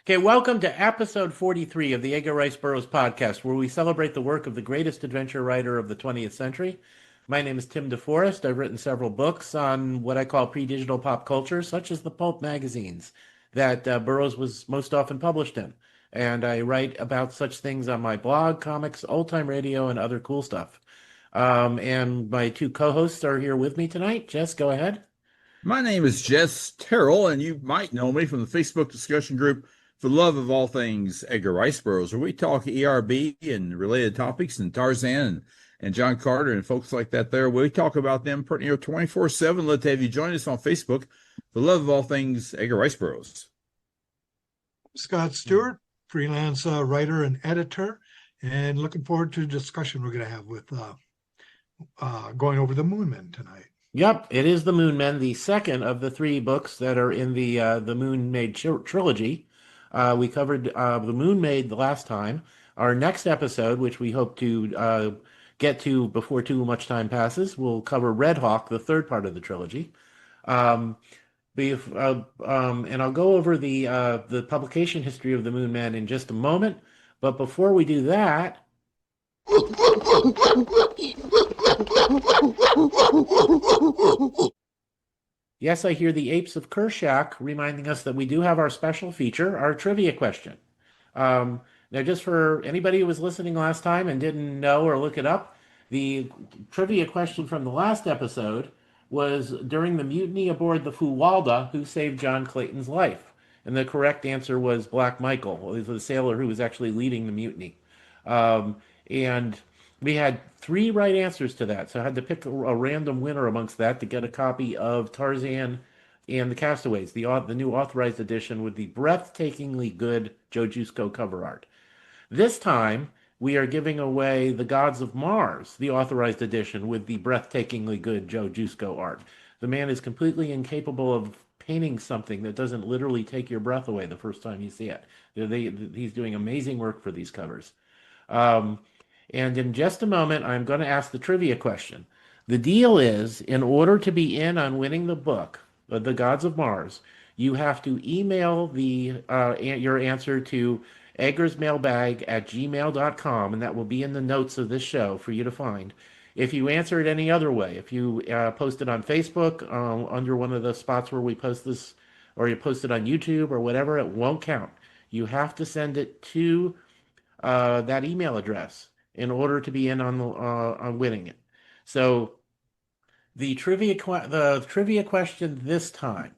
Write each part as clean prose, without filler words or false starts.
Okay, welcome to episode 43 of the Edgar Rice Burroughs podcast, where we celebrate the work of the greatest adventure writer of the 20th century. My name is Tim DeForest. I've written several books on what I call pre-digital pop culture, such as the pulp magazines that Burroughs was most often published in. And I write about such things on my blog, comics, old-time radio, and other cool stuff. And my two co-hosts are here with me tonight. Jess, go ahead. My name is Jess Terrell, and you might know me from the Facebook discussion group for the love of all things Edgar Rice Burroughs, where we talk ERB and related topics and Tarzan and John Carter and folks like that there. We talk about them pretty near 24/7. Let's have you join us on Facebook for the love of all things Edgar Rice Burroughs. Scott Stewart, freelance writer and editor, and looking forward to the discussion we're going to have with going over the Moon Men tonight. Yep, it is the Moon Men, the second of the three books that are in the Moon Maid trilogy. We covered the Moon Maid the last time. Our next episode, which we hope to get to before too much time passes, we'll cover Red Hawk, the third part of the trilogy. And I'll go over the publication history of the Moon Men in just a moment. But before we do that, yes, I hear the apes of Kershak reminding us that we do have our special feature, our trivia question. Now, just for anybody who was listening last time and didn't know or look it up, the trivia question from the last episode was during the mutiny aboard the Fuwalda, who saved John Clayton's life? And the correct answer was Black Michael, the sailor who was actually leading the mutiny. And we had three right answers to that, so I had to pick a random winner amongst that to get a copy of Tarzan and the Castaways, the new authorized edition with the breathtakingly good Joe Jusko cover art. This time, we are giving away The Gods of Mars, the authorized edition with the breathtakingly good Joe Jusko art. The man is completely incapable of painting something that doesn't literally take your breath away the first time you see it. He's doing amazing work for these covers. And in just a moment, I'm going to ask the trivia question. The deal is, in order to be in on winning the book, The Gods of Mars, you have to email your answer to eggersmailbag@gmail.com, and that will be in the notes of this show for you to find. If you answer it any other way, if you post it on Facebook under one of the spots where we post this, or you post it on YouTube or whatever, it won't count. You have to send it to that email address in order to be in on winning it. So the trivia question this time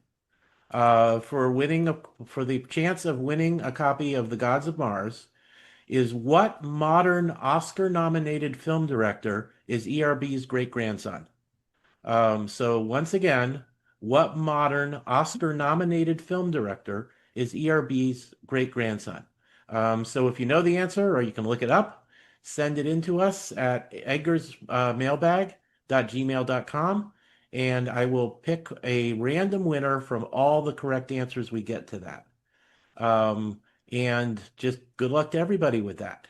for the chance of winning a copy of The Gods of Mars is, what modern Oscar-nominated film director is ERB's great-grandson? So once again, what modern Oscar-nominated film director is ERB's great-grandson? So if you know the answer, or you can look it up, send it in to us at edgarsmailbag.gmail.com, and I will pick a random winner from all the correct answers we get to that. And just good luck to everybody with that.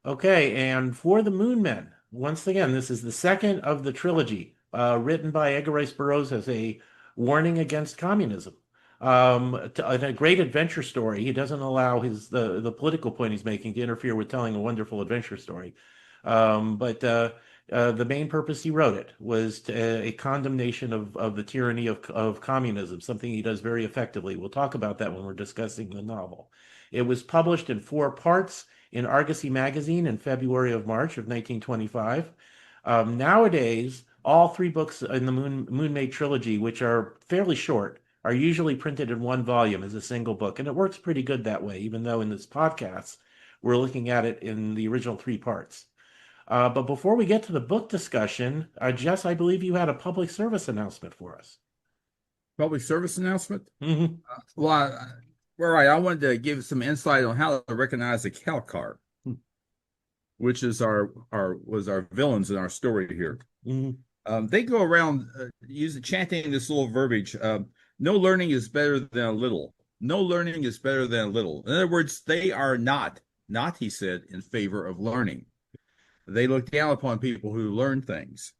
Okay, and for the Moon Men, once again, this is the second of the trilogy, written by Edgar Rice Burroughs as a warning against communism. A great adventure story. He doesn't allow the political point he's making to interfere with telling a wonderful adventure story. But the main purpose he wrote it was a condemnation of the tyranny of communism, something he does very effectively. We'll talk about that when we're discussing the novel. It was published in 4 parts in Argosy magazine in February of March of 1925. Nowadays, all 3 books in the Moon Maid trilogy, which are fairly short, are usually printed in 1 volume as a single book, and it works pretty good that way, even though in this podcast, we're looking at it in the original 3 parts. But before we get to the book discussion, Jess, I believe you had a public service announcement for us. Public service announcement? Mm-hmm. I wanted to give some insight on how to recognize a cow card, which is was our villains in our story here. Mm-hmm. They go around chanting this little verbiage. No learning is better than a little. No learning is better than a little. In other words, they are not, he said, in favor of learning. They look down upon people who learn things.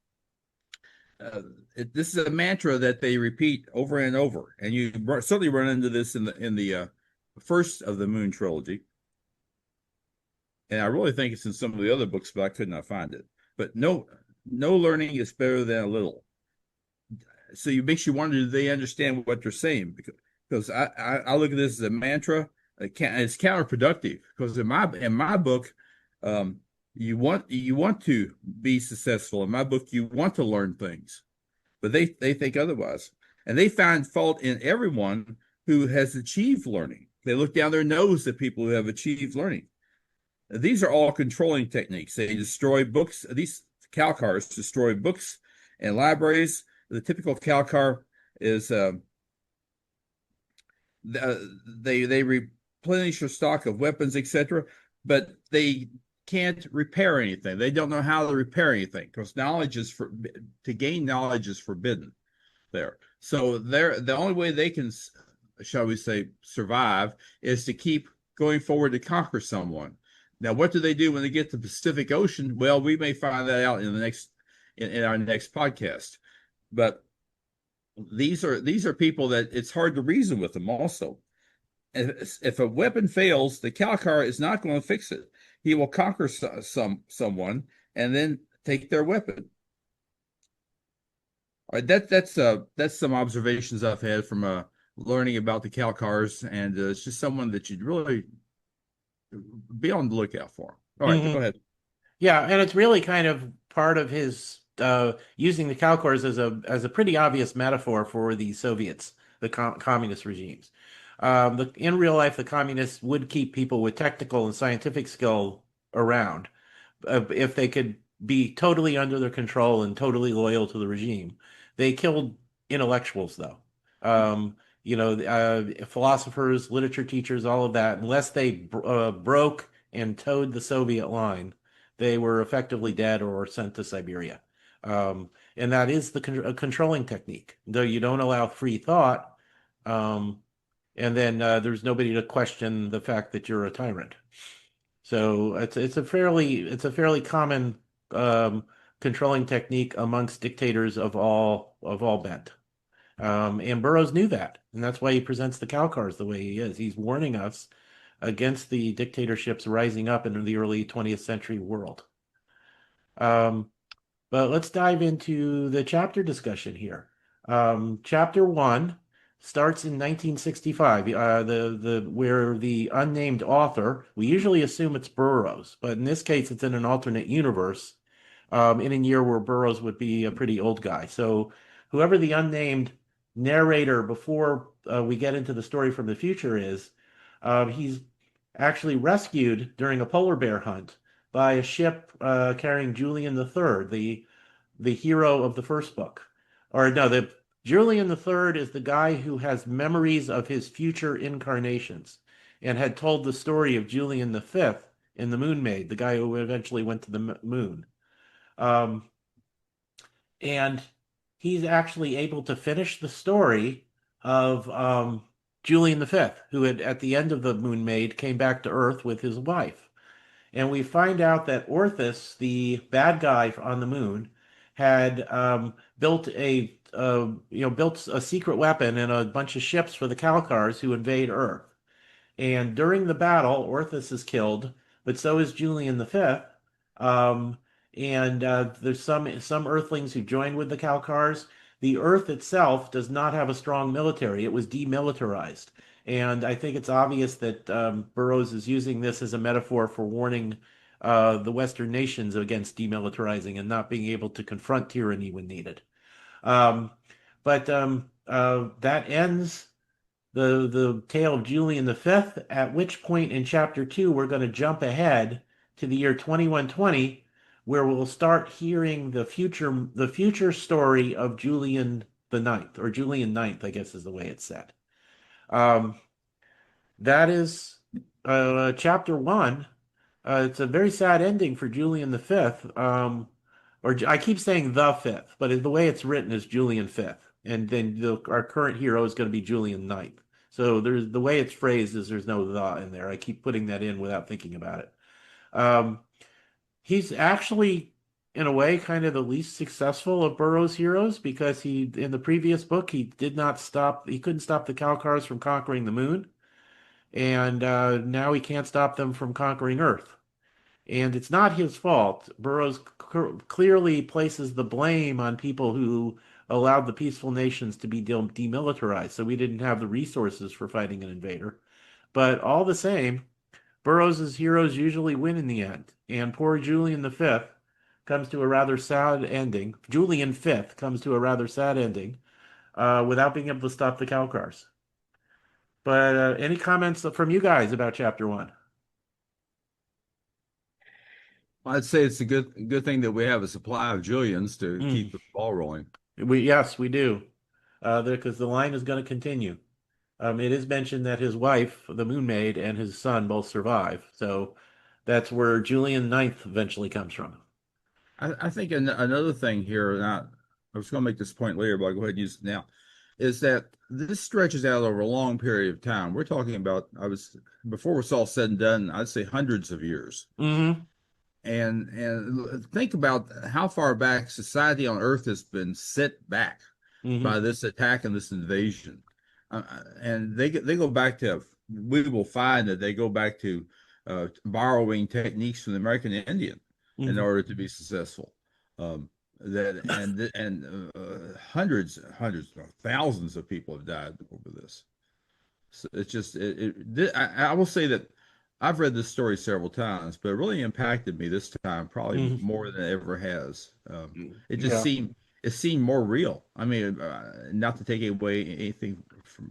this is a mantra that they repeat over and over, and you certainly run into this in the first of the Moon trilogy. And I really think it's in some of the other books, but I could not find it. But no learning is better than a little. So it makes you wonder, do they understand what they're saying? Because I look at this as a mantra. It's counterproductive because in my book, you want to be successful. In my book, you want to learn things, but they think otherwise, and they find fault in everyone who has achieved learning. They look down their nose at people who have achieved learning. These are all controlling techniques. They destroy books. These Calcars destroy books and libraries. The typical Calcar is they replenish your stock of weapons, etc., but they can't repair anything. They don't know how to repair anything because to gain knowledge is forbidden there. So the only way they can, shall we say, survive is to keep going forward to conquer someone. Now, what do they do when they get to the Pacific Ocean? Well, we may find that out in our next podcast. But these are people that it's hard to reason with them also. And if a weapon fails, the Calcar is not going to fix it. He will conquer someone and then take their weapon. All right, that's some observations I've had from learning about the Calcars, and it's just someone that you'd really be on the lookout for. All right, Go ahead. Yeah, and it's really kind of part of his using the Calcars as a pretty obvious metaphor for the Soviets, the communist regimes. In real life, the communists would keep people with technical and scientific skill around if they could be totally under their control and totally loyal to the regime. They killed intellectuals, though. Philosophers, literature teachers, all of that, unless they broke and towed the Soviet line, they were effectively dead or sent to Siberia. And that is the controlling technique, though you don't allow free thought. And then there's nobody to question the fact that you're a tyrant. So it's a fairly common controlling technique amongst dictators of all bent. And Burroughs knew that, and that's why he presents the Calcars the way he is. He's warning us against the dictatorships rising up in the early 20th century world. But let's dive into the chapter discussion here. Chapter 1 starts in 1965, where the unnamed author, we usually assume it's Burroughs, but in this case it's in an alternate universe, in a year where Burroughs would be a pretty old guy. So whoever the unnamed narrator before we get into the story from the future is, he's actually rescued during a polar bear hunt by a ship carrying Julian III, the hero of the first book. Or no, Julian III is the guy who has memories of his future incarnations and had told the story of Julian V in the Moon Maid, the guy who eventually went to the moon. And he's actually able to finish the story of Julian V, who had, at the end of the Moon Maid, came back to Earth with his wife. And we find out that Orthus, the bad guy on the moon, had built a secret weapon and a bunch of ships for the Calcars who invade Earth. And during the battle, Orthus is killed, but so is Julian V. There's some Earthlings who join with the Calcars. The Earth itself does not have a strong military. It was demilitarized. And I think it's obvious that Burroughs is using this as a metaphor for warning the Western nations against demilitarizing and not being able to confront tyranny when needed. But that ends the tale of Julian V, at which point in chapter 2, we're going to jump ahead to the year 2120, where we'll start hearing the future story of Julian the Ninth, or Julian Ninth, I guess is the way it's said. That is chapter 1. It's a very sad ending for Julian V. Or I keep saying the fifth, but the way it's written is Julian V. And then our current hero is going to be Julian Ninth. So the way it's phrased is there's no the in there. I keep putting that in without thinking about it. He's actually in a way, kind of the least successful of Burroughs' heroes because in the previous book, he couldn't stop the Calcars from conquering the moon, and now he can't stop them from conquering Earth. And it's not his fault. Burroughs clearly places the blame on people who allowed the peaceful nations to be demilitarized, so we didn't have the resources for fighting an invader. But all the same, Burroughs' heroes usually win in the end, and poor Julian V comes to a rather sad ending. Julian V comes to a rather sad ending without being able to stop the Calcars. But any comments from you guys about chapter one? I'd say it's a good thing that we have a supply of Julians to Mm. keep the ball rolling. Yes, we do, because the line is going to continue. It is mentioned that his wife, the Moon Maid, and his son both survive, so that's where Julian Ninth eventually comes from. I think another thing here, and I was going to make this point later, but I'll go ahead and use it now, is that this stretches out over a long period of time. We're talking about, before it's all said and done, I'd say hundreds of years. Mm-hmm. And think about how far back society on Earth has been set back Mm-hmm. by this attack and this invasion. And they go back to, we will find that they go back to borrowing techniques from the American Indian in Mm-hmm. order to be successful. Hundreds, thousands of people have died over this. So it's just, I will say that I've read this story several times, but it really impacted me this time, probably Mhm. more than it ever has. It just Yeah. seemed more real. I mean, not to take away anything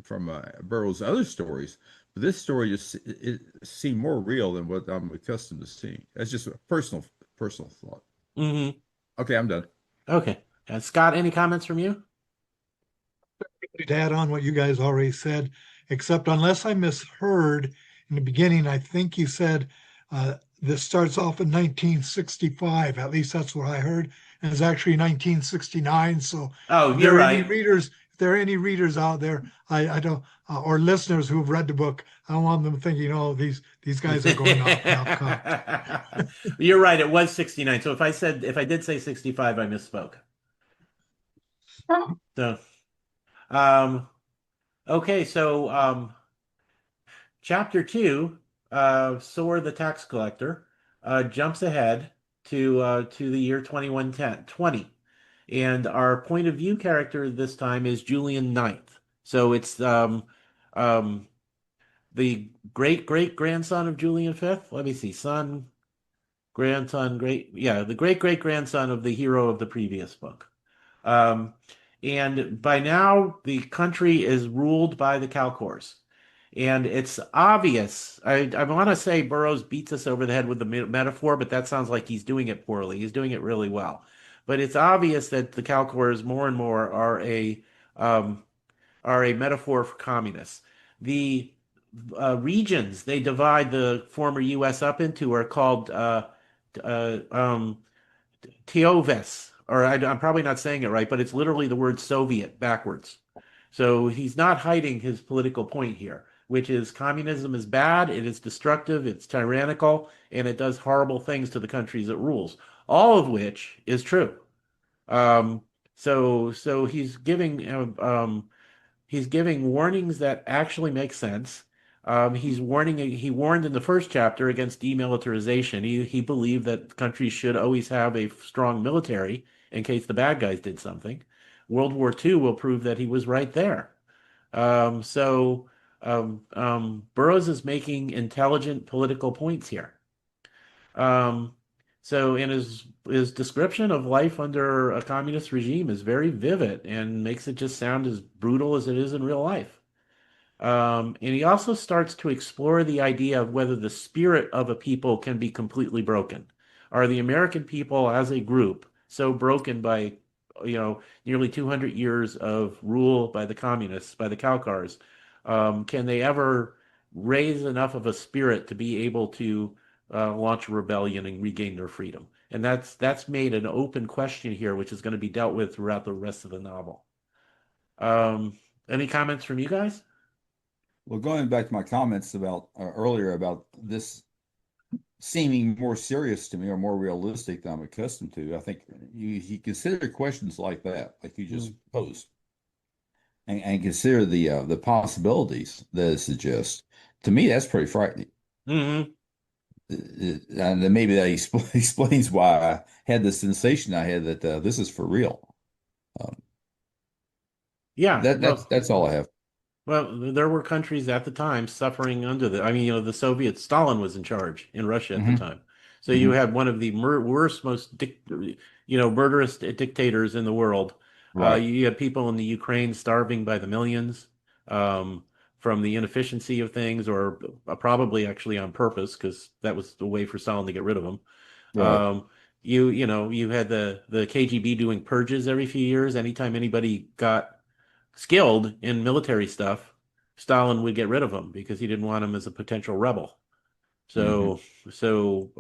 from Burroughs' other stories, but this story it seemed more real than what I'm accustomed to seeing. That's just a personal thought. Mm-hmm. Okay, I'm done. Okay. Scott, any comments from you? To add on what you guys already said, except unless I misheard in the beginning, I think you said this starts off in 1965. At least that's what I heard, and it's actually 1969. So Oh, if you're there are any right. readers, if there are any readers out there, I don't, or listeners who've read the book, I don't want them thinking, oh, these guys are going off half-cocked. You're right. It was 69. So if I did say 65, I misspoke. So, um, okay. So, chapter two, Sore the tax collector, jumps ahead to the year 2120. And our point of view character this time is Julian Ninth. So it's um, the great great grandson of Julian Fifth. Let me see, son, grandson, the great great grandson of the hero of the previous book. Um, and by now, the country is ruled by the Calcors. And it's obvious. I want to say Burroughs beats us over the head with the metaphor, but that sounds like he's doing it poorly. He's doing it really well. But it's obvious that the Calcors more and more um, are a metaphor for communists. The regions they divide the former U.S. up into are called uh, um, Teoves, or I'm probably not saying it right, but it's literally the word Soviet backwards. So he's not hiding his political point here, which is communism is bad, it is destructive, it's tyrannical, and it does horrible things to the countries it rules, all of which is true. Um, so he's giving warnings that actually make sense. He warned in the first chapter against demilitarization. He believed that countries should always have a strong military in case the bad guys did something. World War II will prove that he was right there. Burroughs is making intelligent political points here. Um, so in his description of life under a communist regime is very vivid and makes it just sound as brutal as it is in real life. And he also starts to explore the idea of whether the spirit of a people can be completely broken. Are the American people as a group so broken by, nearly 200 years of rule by the communists, by the Calcars? Can they ever raise enough of a spirit to be able to launch a rebellion and regain their freedom? And that's made an open question here, which is going to be dealt with throughout the rest of the novel. Any comments from you guys? Well, going back to my comments about earlier about this seeming more serious to me or more realistic than I'm accustomed to. I think you consider questions like that, like you just posed, and consider the possibilities that it suggests. To me, that's pretty frightening. Mm-hmm. And then maybe that explains why I had the sensation I had that this is for real. Um, Yeah. that's all I have. Well, there were countries at the time suffering under I mean, the Soviets, Stalin was in charge in Russia at the Hmm. time. So you Hmm. had one of the worst, most, murderous dictators in the world. Right. You had people in the Ukraine starving by the millions, um, from the inefficiency of things, or probably actually on purpose, because that was the way for Stalin to get rid of them. Right. Um, you had the KGB doing purges every few years. Anytime anybody got skilled in military stuff, Stalin would get rid of him because he didn't want him as a potential rebel. Hmm. So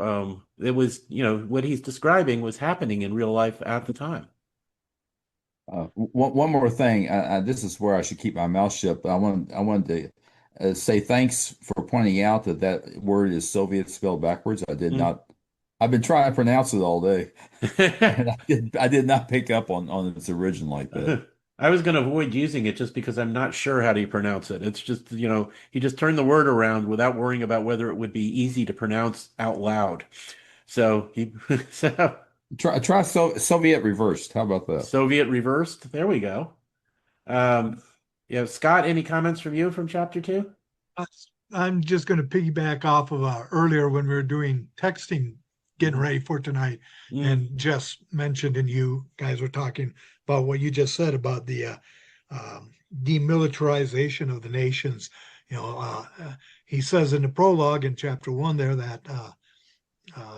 it was, what he's describing was happening in real life at the time. One more thing. This is where I should keep my mouth shut, but I wanted to say thanks for pointing out that that word is Soviet spelled backwards. I did Mm. not. I've been trying to pronounce it all day, and I did not pick up on its origin like that. I was going to avoid using it just because I'm not sure how to pronounce it. It's just, he just turned the word around without worrying about whether it would be easy to pronounce out loud. So he, so Try Soviet reversed. How about that? Soviet reversed. There we go. Um, yeah, Scott, any comments from you from chapter two? I- I'm just going to piggyback off of earlier when we were doing texting, getting Mm-hmm. ready for tonight, Mm-hmm. and Jess mentioned, and you guys were talking about what you just said about the demilitarization of the nations. He says in the prologue in chapter one there that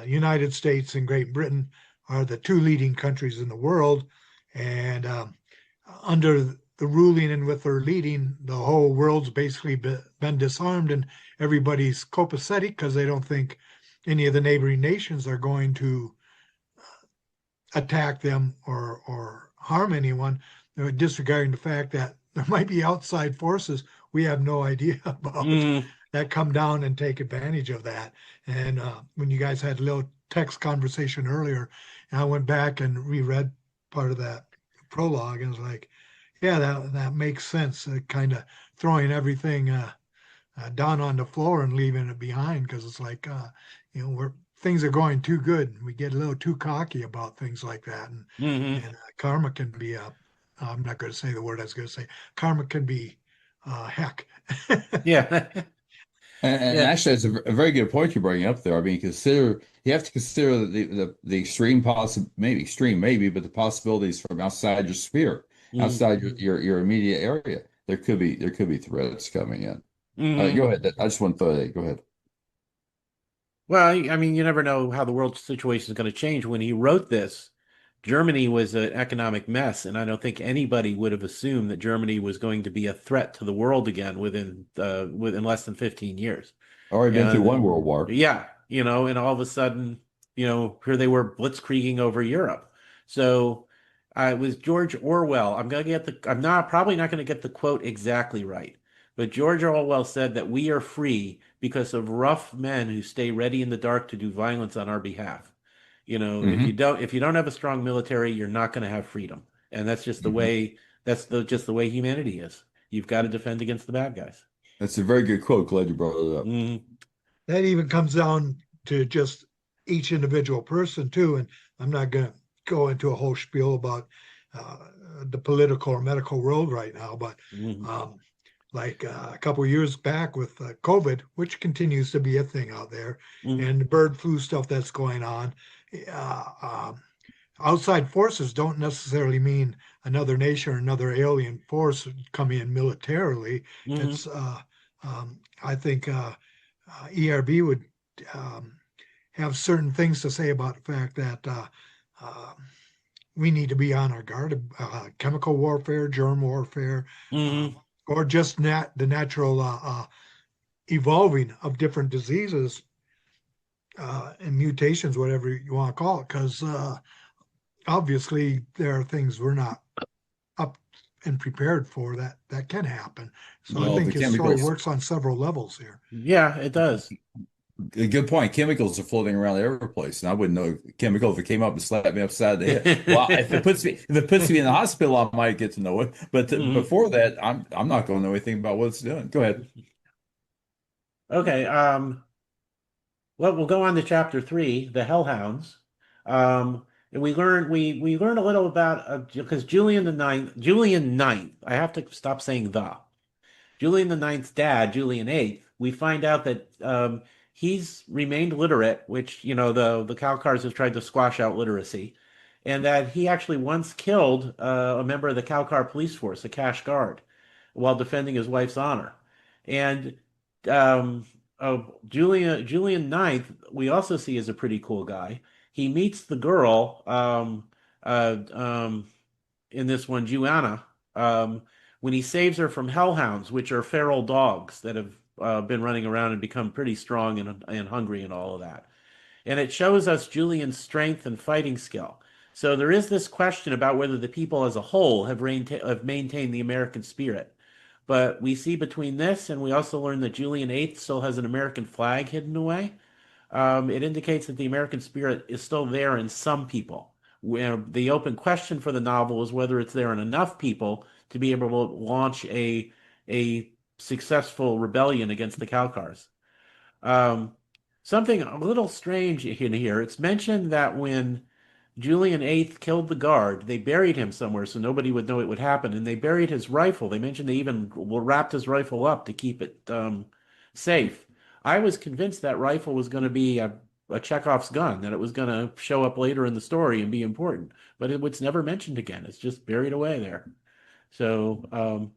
United States and Great Britain are the two leading countries in the world, and under the ruling and with their leading, the whole world's basically been disarmed, and everybody's copacetic because they don't think any of the neighboring nations are going to attack them or harm anyone. They're disregarding the fact that there might be outside forces we have no idea about Mm-hmm. that come down and take advantage of that. And when you guys had a little text conversation earlier, and I went back and reread part of that prologue, and was like, yeah, that makes sense. Kind of throwing everything down on the floor and leaving it behind because it's like, we're things are going too good. We get a little too cocky about things like that, Mm-hmm. and karma can be I'm not going to say the word I was going to say. Karma can be heck. Yeah. And Yeah. actually, it's a very good point you bring up there. I mean, you have to consider the extreme maybe extreme, maybe, but the possibilities from outside your sphere, Mm-hmm. outside your immediate area. There could be threats coming in. Mm-hmm. Go ahead. I just want to throw that. Go ahead. Well, I mean, you never know how the world situation is going to change. When he wrote this, Germany was an economic mess, and I don't think anybody would have assumed that Germany was going to be a threat to the world again within less than 15 years. Already been through And one world war. yeah, and all of a sudden, here they were blitzkrieging over Europe. So it was George Orwell. I'm not probably not going to get the quote exactly right, but George Orwell said that we are free because of rough men who stay ready in the dark to do violence on our behalf. Hmm. If you don't have a strong military, you're not going to have freedom. And that's just the Hmm. way just the way humanity is. You've got to defend against the bad guys. That's a very good quote. Glad you brought it up. Mm-hmm. That even comes down to just each individual person too. And I'm not going to go into a whole spiel about uh, the political or medical world right now, but Mm-hmm. um, like a couple of years back with COVID, which continues to be a thing out there, Mm-hmm. and the bird flu stuff that's going on. Uh, um, Outside forces don't necessarily mean another nation or another alien force coming in militarily. Mm-hmm. It's I think ERB would have certain things to say about the fact that uh, we need to be on our guard. Chemical warfare, germ warfare, Mm-hmm. um, or just the natural evolving of different diseases and mutations, whatever you want to call it, because obviously there are things we're not up and prepared for that can happen. So I Well, think the his story chemicals works on several levels here. Yeah, it does. A good point. Chemicals are floating around every place, and I wouldn't know chemical if it came up and slapped me upside the head. Well, if it puts me in the hospital, I might get to know it. But Mhm. before that, I'm not going to know anything about what it's doing. Go ahead. Okay. Well, we'll go on to chapter three, the Hellhounds. And we learn a little about because Julian Ninth. I have to stop saying the. Julian the Ninth's dad, Julian Eighth. We find out that he's remained literate, which the Kalkars have tried to squash out literacy, and that he actually once killed a member of the Kalkar police force, a cash guard, while defending his wife's honor. And um, Julian Ninth, we also see as a pretty cool guy. He meets the girl uh, um, in this one, Juana, when he saves her from hellhounds, which are feral dogs that have been running around and become pretty strong and hungry and all of that. And it shows us Julian's strength and fighting skill. So there is this question about whether the people as a whole have maintained the American spirit. But we see between this and we also learn that Julian Eighth still has an American flag hidden away. It indicates that the American spirit is still there in some people. Where the open question for the novel is whether it's there in enough people to be able to launch a successful rebellion against the Kalkars. Um, Something a little strange in here. It's mentioned that when Julian Eighth killed the guard, they buried him somewhere so nobody would know it would happen, and they buried his rifle. They mentioned they even wrapped his rifle up to keep it safe. I was convinced that rifle was going to be a Chekhov's gun, that it was going to show up later in the story and be important, but it was never mentioned again. It's just buried away there. So,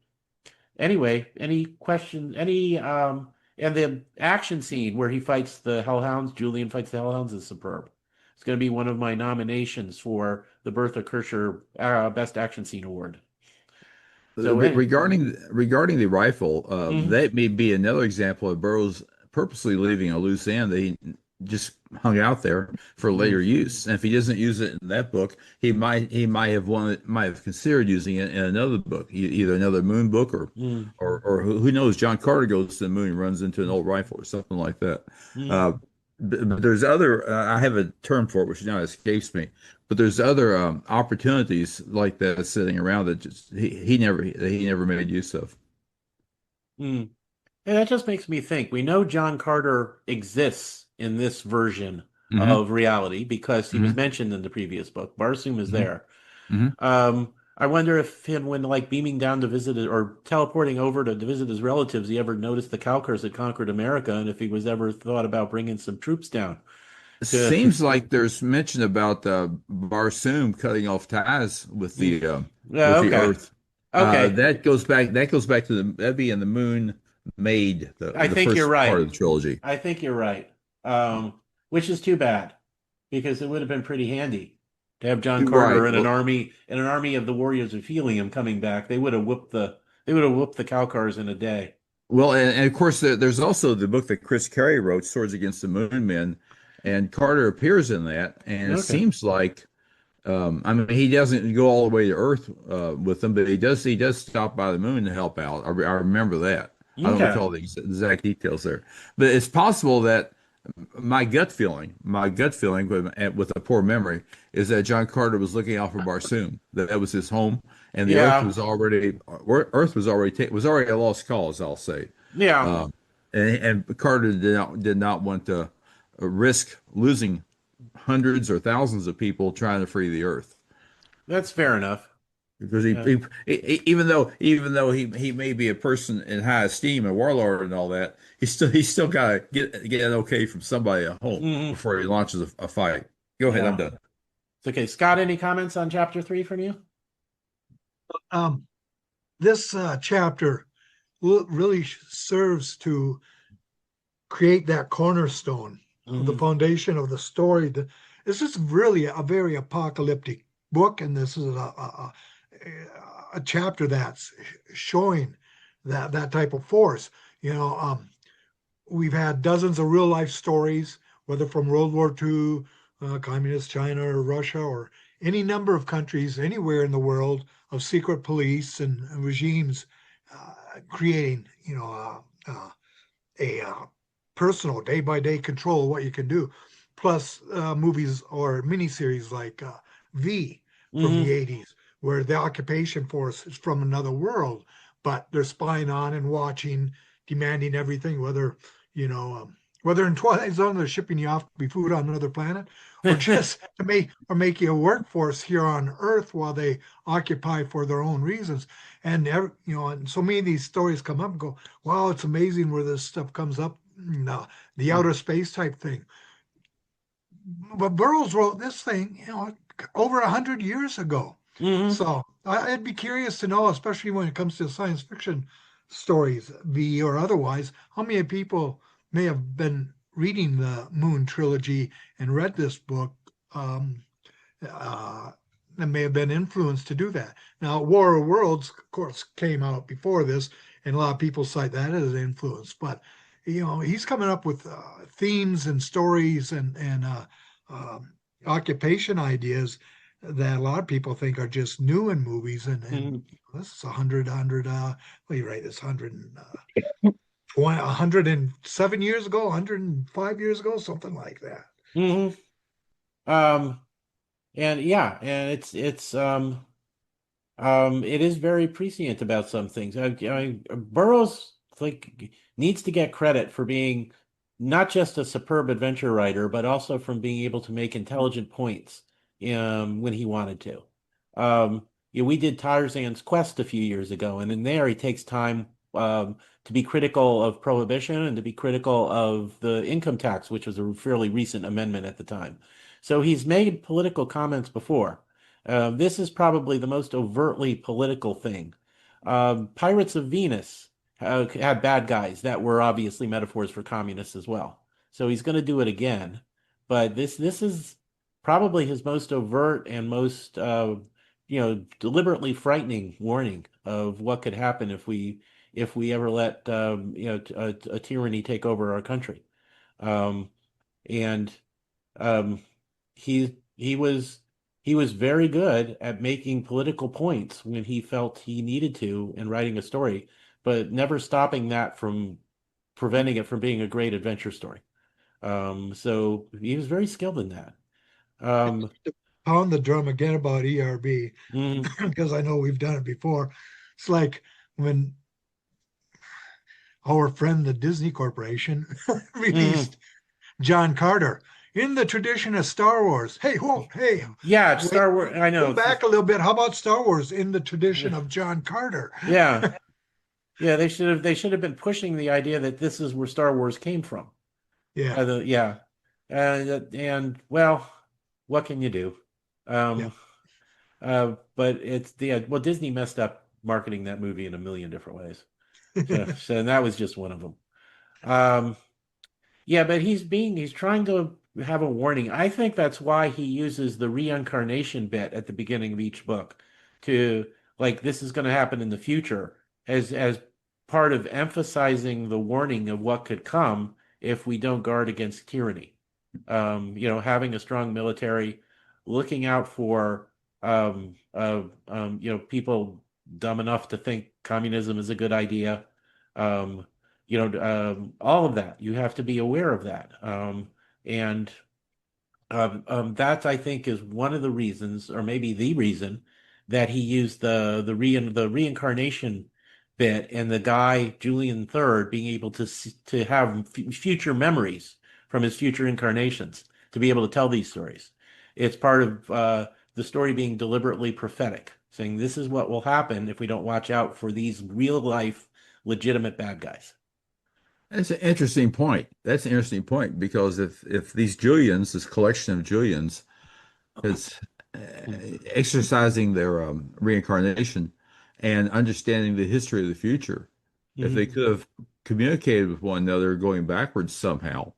anyway, any question? And the action scene where he fights the Hellhounds, Julian fights the Hellhounds, is superb. It's going to be one of my nominations for the Bertha Kircher Best Action Scene Award. So, Regarding the rifle, mhm, that may be another example of Burroughs purposely leaving a loose end that he just hung out there for later mhm, use. And if he doesn't use it in that book, might have considered using it in another book, either another Moon book mhm, or who knows, John Carter goes to the moon and runs into an old rifle or something like that. mhm. Uh, but there's other I have a term for it which now escapes me, but there's other opportunities like that sitting around that just he never made use of. Mhm. And that just makes me think. We know John Carter exists in this version Hmm. of reality because he was Hmm. mentioned in the previous book. Barsoom is Hmm. there. Hmm. I wonder if him, when like beaming down to visit or teleporting over to visit his relatives, he ever noticed the Calkars had conquered America, and if he was ever thought about bringing some troops down to. Seems like there's mention about Barsoom cutting off ties Yeah, with the okay, Earth. okay. That goes back to that'd be in the Moon Maid, I the think you're first part of right. the trilogy. I think you're right. Which is too bad because it would have been pretty handy to have John Carter Right. and Well, an army of the Warriors of Helium coming back. They would have whooped the Calcars in a day. and of course, there's also the book that Chris Carey wrote, Swords Against the Moon Men, and Carter appears in that. And it Okay. seems like, I mean, he doesn't go all the way to Earth with them, but he does stop by the moon to help out. I remember that. I don't Okay. recall the exact details there, but it's possible that my gut feeling with a poor memory is that John Carter was looking out for Barsoom. That was his home, and the Earth Yeah. was already a lost cause, I'll say. Yeah. Um, and Carter did not want to risk losing hundreds or thousands of people trying to free the Earth That's fair enough. because Yeah. even though he may be a person in high esteem, a warlord and all that, he's still got to get an okay from somebody at home Hmm. before he launches a fight. Go ahead, I'm Yeah. done. It's okay. Scott, any comments on chapter three from you? Um, this chapter really serves to create that cornerstone of the Hmm. foundation of the story. This is really a very apocalyptic book, and this is a chapter that's showing that type of force. We've had dozens of real life stories, whether from World War II, communist China or Russia, or any number of countries anywhere in the world of secret police and regimes creating, a personal, day by day control of what you can do. Plus, movies or miniseries like V from Hmm. the 80s, where the occupation force is from another world, but they're spying on and watching, demanding everything, whether in Twilight Zone they're shipping you off to be food on another planet, or just to make you a workforce here on Earth while they occupy for their own reasons. And so many of these stories come up and go, wow, it's amazing where this stuff comes up. No, the outer space type thing. But Burroughs wrote this thing, over 100 years ago. Hmm. So I'd be curious to know, especially when it comes to science fiction stories, V or otherwise, how many people may have been reading the Moon trilogy and read this book, um, uh, and may have been influenced to do that. Now, War of Worlds, of course, came out before this, and a lot of people cite that as influence. But he's coming up with themes and stories and um, occupation ideas that a lot of people think are just new in movies. And Hmm. this is 100, what do you write this, 107 years ago, 105 years ago, something like that. Hmm. Um, and yeah, and it is very prescient about some things. Burroughs like needs to get credit for being not just a superb adventure writer, but also from being able to make intelligent points when he wanted to. We did Tarzan's Quest a few years ago, and in there he takes time to be critical of prohibition and to be critical of the income tax, which was a fairly recent amendment at the time. So he's made political comments before. This is probably the most overtly political thing. Pirates of Venus had bad guys that were obviously metaphors for communists as well. So he's going to do it again. But this is probably his most overt and most deliberately frightening warning of what could happen if we ever let a tyranny take over our country. Um, and um, he was very good at making political points when he felt he needed to in writing a story, but never stopping that from preventing it from being a great adventure story. So he was very skilled in that. Um, Pound the drum again about ERB mm, because I know we've done it before. It's like when our friend, the Disney Corporation, mm, released John Carter in the tradition of Star Wars. Hey, whoa, hey, yeah, wait, Star Wars. I know. go back a little bit. How about Star Wars in the tradition of John Carter? Yeah, yeah. They should have been pushing the idea that this is where Star Wars came from. Yeah, Yeah, and well, what can you do? yeah. Um, but well, Disney messed up marketing that movie in a million different ways. So and that was just one of them. Um, yeah, but he's trying to have a warning. I think that's why he uses the reincarnation bit at the beginning of each book to like this is going to happen in the future as part of emphasizing the warning of what could come if we don't guard against tyranny. Having a strong military, looking out for people dumb enough to think communism is a good idea. Um, all of that. You have to be aware of that. And That I think is one of the reasons, or maybe the reason, that he used the reincarnation bit and the guy Julian III being able to have future memories from his future incarnations to be able to tell these stories. It's part of the story being deliberately prophetic, saying this is what will happen if we don't watch out for these real life legitimate bad guys. That's an interesting point. That's an interesting point because if these Julians, this collection of Julians, is uh, exercising their reincarnation and understanding the history of the future, if they Mhm. could have communicated with one another going backwards somehow,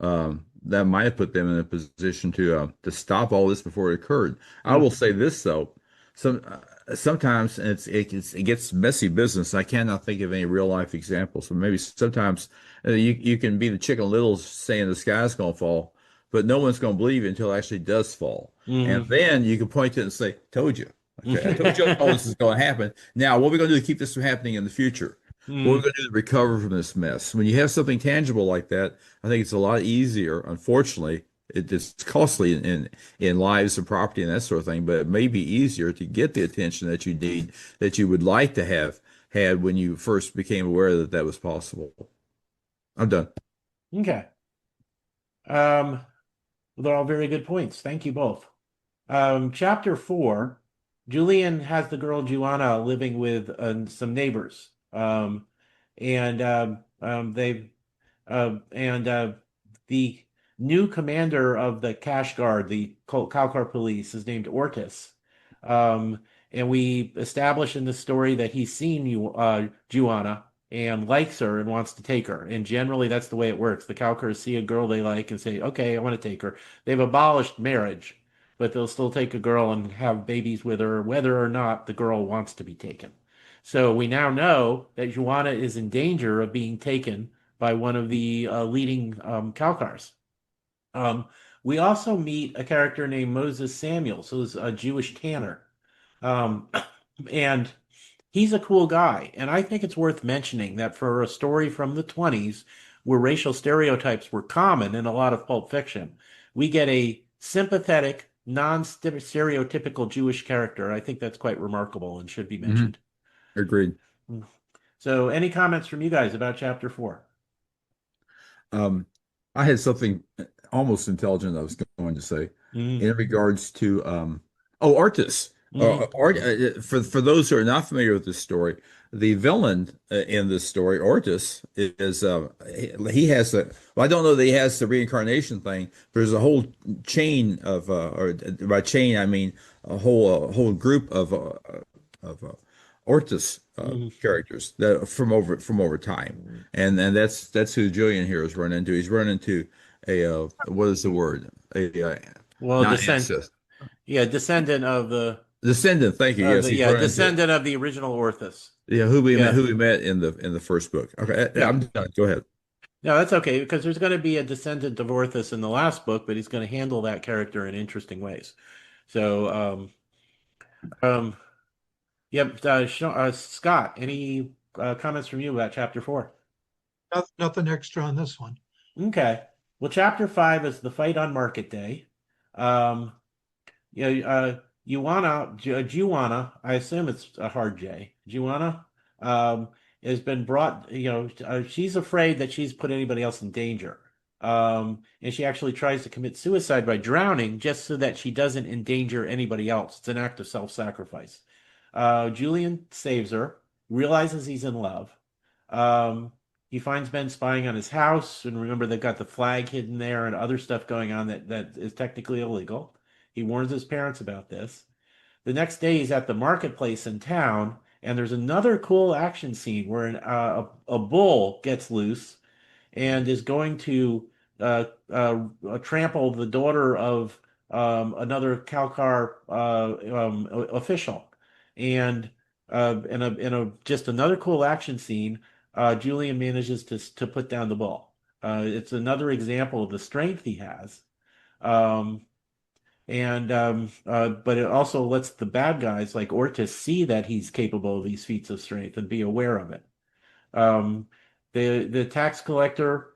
that might have put them in a position to stop all this before it occurred. I will say this though, sometimes it gets messy business. I cannot think of any real life examples. So maybe sometimes you can be the Chicken Little saying the sky's gonna fall, but no one's gonna believe it until it actually does fall, and Mhm. then you can point to it and say, "Told you." Okay, I told you all this is going to happen. Now, what are we going to do to keep this from happening in the future? What are we Mm, going to do to recover from this mess? When you have something tangible like that, I think it's a lot easier. Unfortunately, it's costly in lives and property and that sort of thing, but it may be easier to get the attention that you need, that you would like to have had when you first became aware that that was possible. I'm done. okay. Um, they're all very good points. Thank you both. Chapter 4, Julian has the girl Joanna living with some neighbors. And they've and the new commander of the Cash Guard, the Calcar Police, is named Ortis. Um, and we establish in the story that he's seen Juana and likes her and wants to take her. And generally, that's the way it works. The Calcars see a girl they like and say, "Okay, I want to take her." They've abolished marriage, but they'll still take a girl and have babies with her, whether or not the girl wants to be taken. So we now know that Juana is in danger of being taken by one of the leading Calcars. Um, we also meet a character named Moses Samuels, who's a Jewish tanner. Um, and he's a cool guy. And I think it's worth mentioning that for a story from the 20s where racial stereotypes were common in a lot of pulp fiction, we get a sympathetic, non-stereotypical Jewish character. I think that's quite remarkable and should be Hmm. mentioned. Agreed. So, any comments from you guys about chapter 4? Um, I had something almost intelligent I was going to say Mm-hmm. in regards to Artis. Mm-hmm. For those who are not familiar with this story, the villain in this story, Ortis, is he has a well, I don't know that he has the reincarnation thing. But there's a whole chain of or by chain I mean a whole group of Ortis characters that from over time, and that's who Julian here is run into. He's run into a what is the word? A Well, not incest yeah, descendant of the descendant. Thank you. Yes, he's run into descendant of the original Orthus. yeah who we met Yeah. in the first book. Okay, Yeah. I'm done. Go ahead. No, that's okay because there's going to be a descendant of Orthus in the last book, but he's going to handle that character in interesting ways. So, um, yep. Scott, any comments from you about chapter 4? Nothing extra on this one. Okay. Well, chapter 5 is the fight on Market Day. Um, Yeah, Juana, I assume it's a hard J. Juana, um, has been brought, she's afraid that she's put anybody else in danger. And she actually tries to commit suicide by drowning just so that she doesn't endanger anybody else. It's an act of self-sacrifice. Julian saves her, realizes he's in love. Um, he finds Ben spying on his house, and remember they've got the flag hidden there and other stuff going on that is technically illegal. He warns his parents about this. The next day, he's at the marketplace in town, and there's another cool action scene where a bull gets loose and is going to trample the daughter of another Calcar official. And in a just another cool action scene, Julian manages to put down the bull. It's another example of the strength he has. Um, but it also lets the bad guys like Ortis see that he's capable of these feats of strength and be aware of it. Um, the tax collector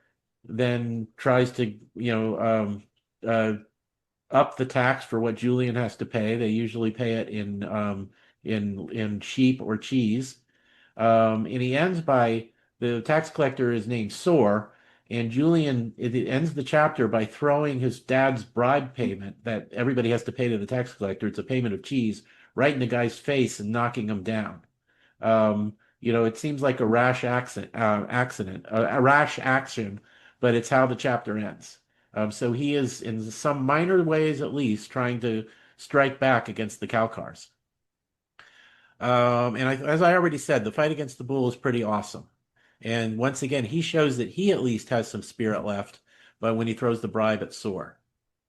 then tries to, uh, up the tax for what Julian has to pay. They usually pay it in sheep or cheese. And he ends by the tax collector is named Sore, and Julian it ends the chapter by throwing his dad's bribe payment that everybody has to pay to the tax collector. It's a payment of cheese right in the guy's face and knocking him down. It seems like a rash a rash action, but it's how the chapter ends. So he is, in some minor ways at least, trying to strike back against the Calcars. As I already said, the fight against the bull is pretty awesome. And once again, he shows that he at least has some spirit left, but when he throws the bribe at Sore.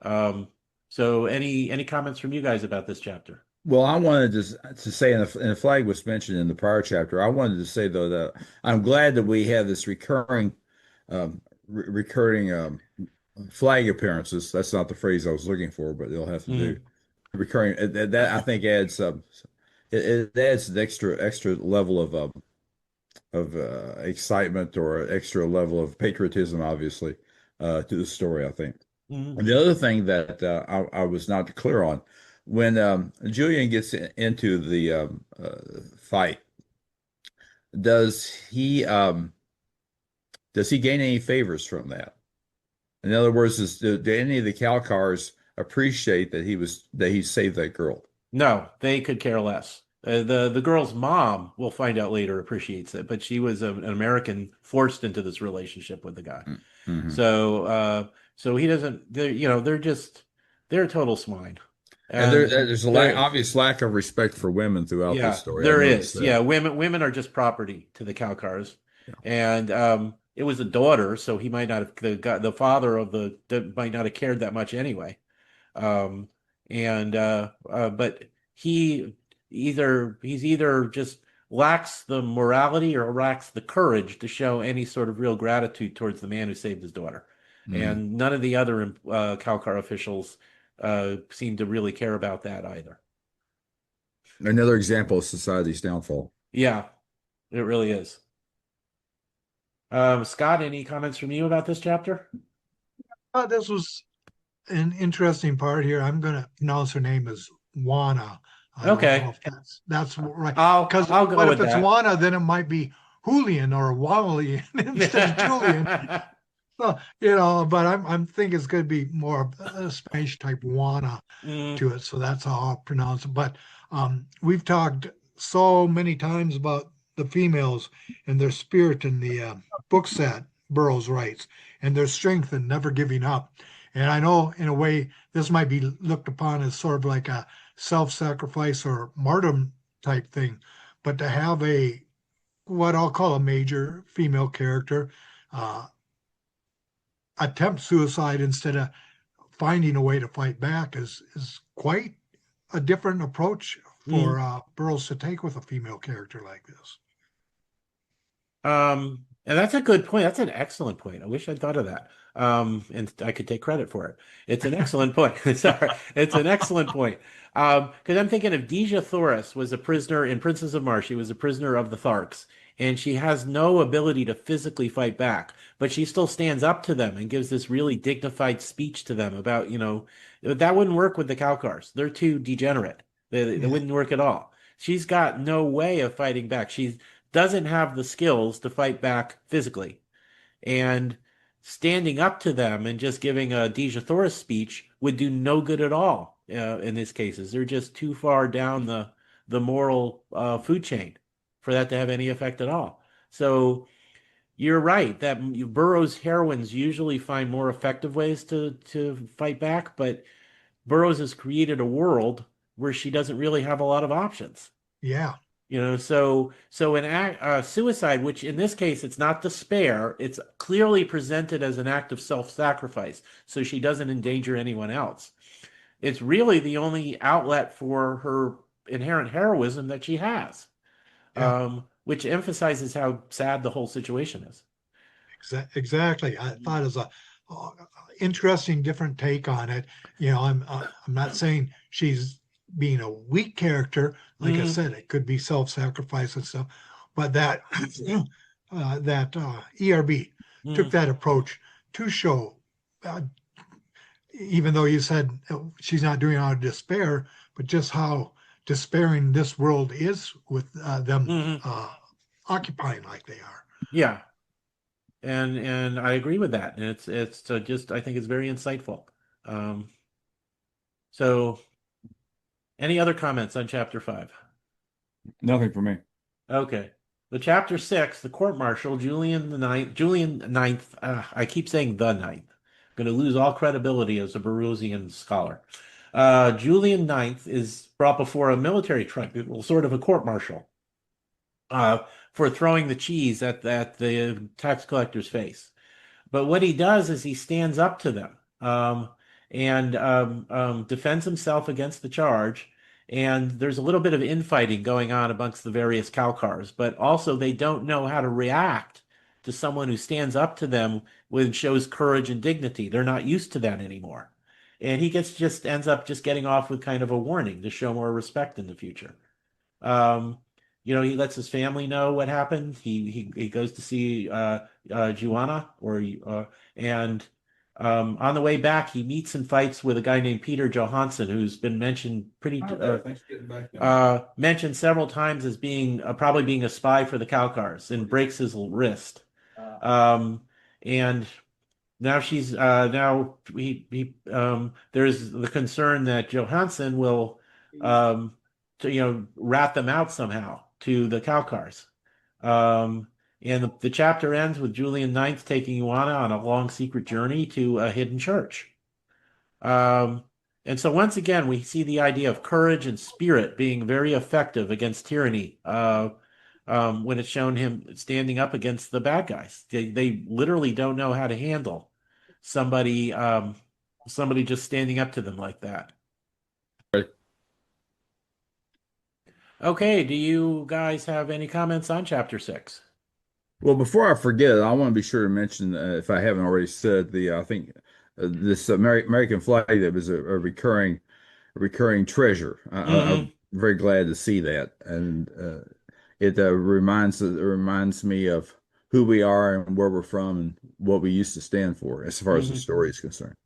Um, so any comments from you guys about this chapter? Well, I wanted to say, and the flag was mentioned in the prior chapter. I wanted to say though that I'm glad that we have this recurring flag appearances. That's not the phrase I was looking for, but they'll have to do Mm, recurring. That I think adds it adds an extra level excitement or extra level of patriotism, obviously, to the story, I think. Mhm. And the other thing that I was not clear on, when Julian gets into the fight, does he does he gain any favors from that? In other words, do any of the Calcars appreciate that he saved that girl? No, they could care less. The girl's mom, we'll find out later, appreciates it, but she was an American forced into this relationship with the guy. Mm-hmm. So he doesn't. They're a total swine, And and there's a they're obvious lack of respect for women throughout this yeah, story. I there noticed is. that. Yeah, women are just property to the Calcars, Yeah. and it was a daughter, so he might not have the father of might not have cared that much anyway. Um, but he's either just lacks the morality or lacks the courage to show any sort of real gratitude towards the man who saved his daughter. Mm. And none of the other Calcar officials seem to really care about that either. Another example of society's downfall. Yeah, it really is. Scott, any comments from you about this chapter? This was an interesting part here. I'm going to pronounce her name as Juana. I don't know Okay, if that's right. I'll Because I'll go what with if it's that. Juana, then it might be Julian or Wally instead of Julian. So, but I'm thinking it's going to be more a Spanish type Juana Mm, to it. So that's how I'll pronounce it. But we've talked so many times about the females and their spirit in the book set Burroughs writes and their strength and never giving up. And I know in a way this might be looked upon as sort of like a self-sacrifice or martyrdom type thing, but to have a what I'll call a major female character uh, attempt suicide instead of finding a way to fight back is quite a different approach mm. for Burroughs to take with a female character like this. And that's a good point. That's an excellent point. I wish I'd thought of that. And I could take credit for it. It's an excellent point. Sorry, it's an excellent point. Because I'm thinking of Deja Thoris was a prisoner in Princess of Mars. She was a prisoner of the Tharks, and she has no ability to physically fight back, but she still stands up to them and gives this really dignified speech to them about, that wouldn't work with the Calcars. They're too degenerate. They Yeah, wouldn't work at all. She's got no way of fighting back. She doesn't have the skills to fight back physically. And standing up to them and just giving a Deja Thoris speech would do no good at all in these cases. They're just too far down the moral food chain for that to have any effect at all. So you're right that Burroughs heroines usually find more effective ways to fight back, but Burroughs has created a world where she doesn't really have a lot of options. yeah, So an act, suicide, which in this case it's not despair, it's clearly presented as an act of self-sacrifice, so she doesn't endanger anyone else. It's really the only outlet for her inherent heroism that she has, yeah. which emphasizes how sad the whole situation is. Exactly. I thought it was a uh, interesting, different take on it. I'm not saying she's being a weak character. Like I Mm, said, it could be self-sacrifice and stuff, but that ERB took mm, that approach to show, uh, even though you said she's not doing it out of despair, but just how despairing this world is with them mm, occupying like they are. yeah, and I agree with that. And it's just I think it's very insightful. Um, so any other comments on chapter 5? Nothing for me. Okay. The chapter 6, the court martial, Julian Ninth. I keep saying the Ninth. I'm going to lose all credibility as a Burroughsian scholar. Julian Ninth is brought before a military tribunal, sort of a court martial, uh, for throwing the cheese at the tax collector's face. But what he does is he stands up to them and defends himself against the charge. And there's a little bit of infighting going on amongst the various Calcars, but also they don't know how to react to someone who stands up to them when shows courage and dignity. They're not used to that anymore. And he just ends up just getting off with kind of a warning to show more respect in the future. Um, he lets his family know what happened. He goes to see Juana, and on the way back, he meets and fights with a guy named Peter Johansson, who's been mentioned several times as being probably being a spy for the Calcars, and breaks his wrist. Um, and now there's the concern that Johansson will rat them out somehow to the Calcars. Um, and the chapter ends with Julian Ninth taking Ioana on a long secret journey to a hidden church. Um, and so once again, we see the idea of courage and spirit being very effective against tyranny. When it's shown him standing up against the bad guys, they literally don't know how to handle somebody somebody just standing up to them like that. Okay, do you guys have any comments on chapter 6? Well, before I forget, I want to be sure to mention, if I haven't already said, I think this American flag that was a recurring treasure. Mm-hmm. I'm very glad to see that, and it reminds me of who we are and where we're from and what we used to stand for as far as the Mm-hmm. story is concerned.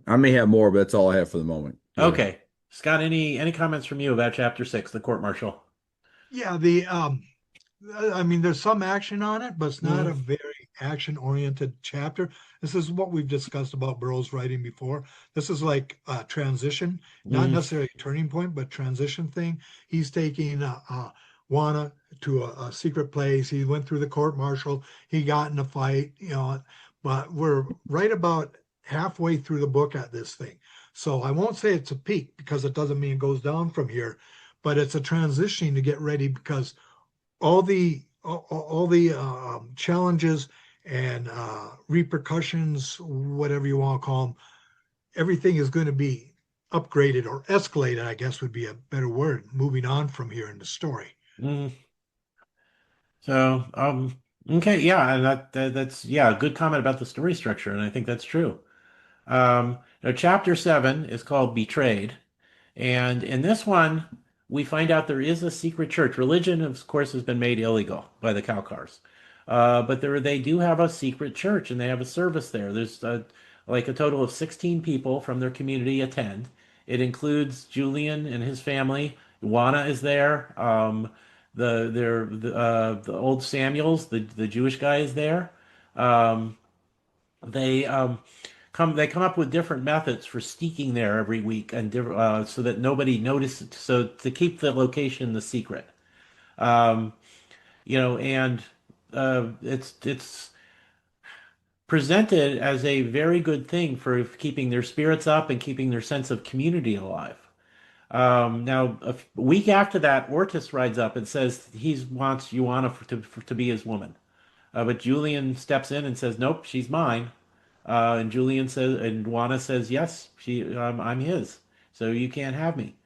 I may have more, but that's all I have for the moment. Okay. Scott, any comments from you about chapter 6, the court martial? Yeah, I mean, there's some action on it, but it's not a very action-oriented chapter. This is what we've discussed about Burroughs writing before. This is like a transition, not necessarily a turning point, but transition thing. He's taking Juana to a secret place. He went through the court martial. He got in a fight, but we're right about halfway through the book at this thing. So I won't say it's a peak because it doesn't mean it goes down from here, but it's a transitioning to get ready because all the challenges and repercussions, whatever you want to call them, everything is going to be upgraded or escalated, I guess would be a better word, moving on from here in the story. So, okay, yeah, and that's a good comment about the story structure, and I think that's true. Now chapter 7 is called Betrayed. And in this one, we find out there is a secret church. Religion, of course, has been made illegal by the Calcars. But they do have a secret church and they have a service there. There's like a total of 16 people from their community attend. It includes Julian and his family. Juana is there. The old Samuels, the Jewish guy, is there. Um, they they come up with different methods for sneaking there every week and so that nobody notices, so to keep the location the secret. um, and it's presented as a very good thing for keeping their spirits up and keeping their sense of community alive. Now a week after that, Ortis rides up and says he wants Ioana to be his woman. But Julian steps in and says, "Nope, she's mine." And Julian says, and Juana says, "Yes, I'm his. So you can't have me."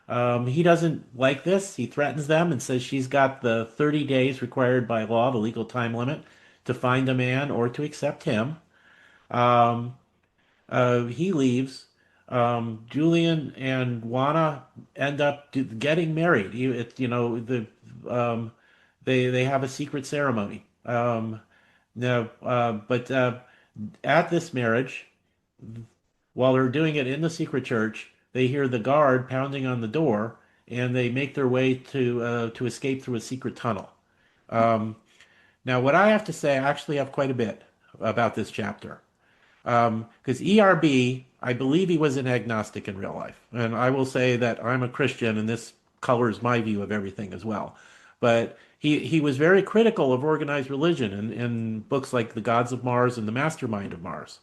He doesn't like this. He threatens them and says she's got the 30 days required by law, the legal time limit, to find a man or to accept him. Um, he leaves. Julian and Juana end up getting married. Um, they have a secret ceremony. No, but at this marriage, while they're doing it in the secret church, they hear the guard pounding on the door, and they make their way to escape through a secret tunnel. Um, Now, what I have to say, I actually have quite a bit about this chapter. Because ERB, I believe he was an agnostic in real life. And I will say that I'm a Christian, and this colors my view of everything as well. But he was very critical of organized religion in books like The Gods of Mars and The Mastermind of Mars.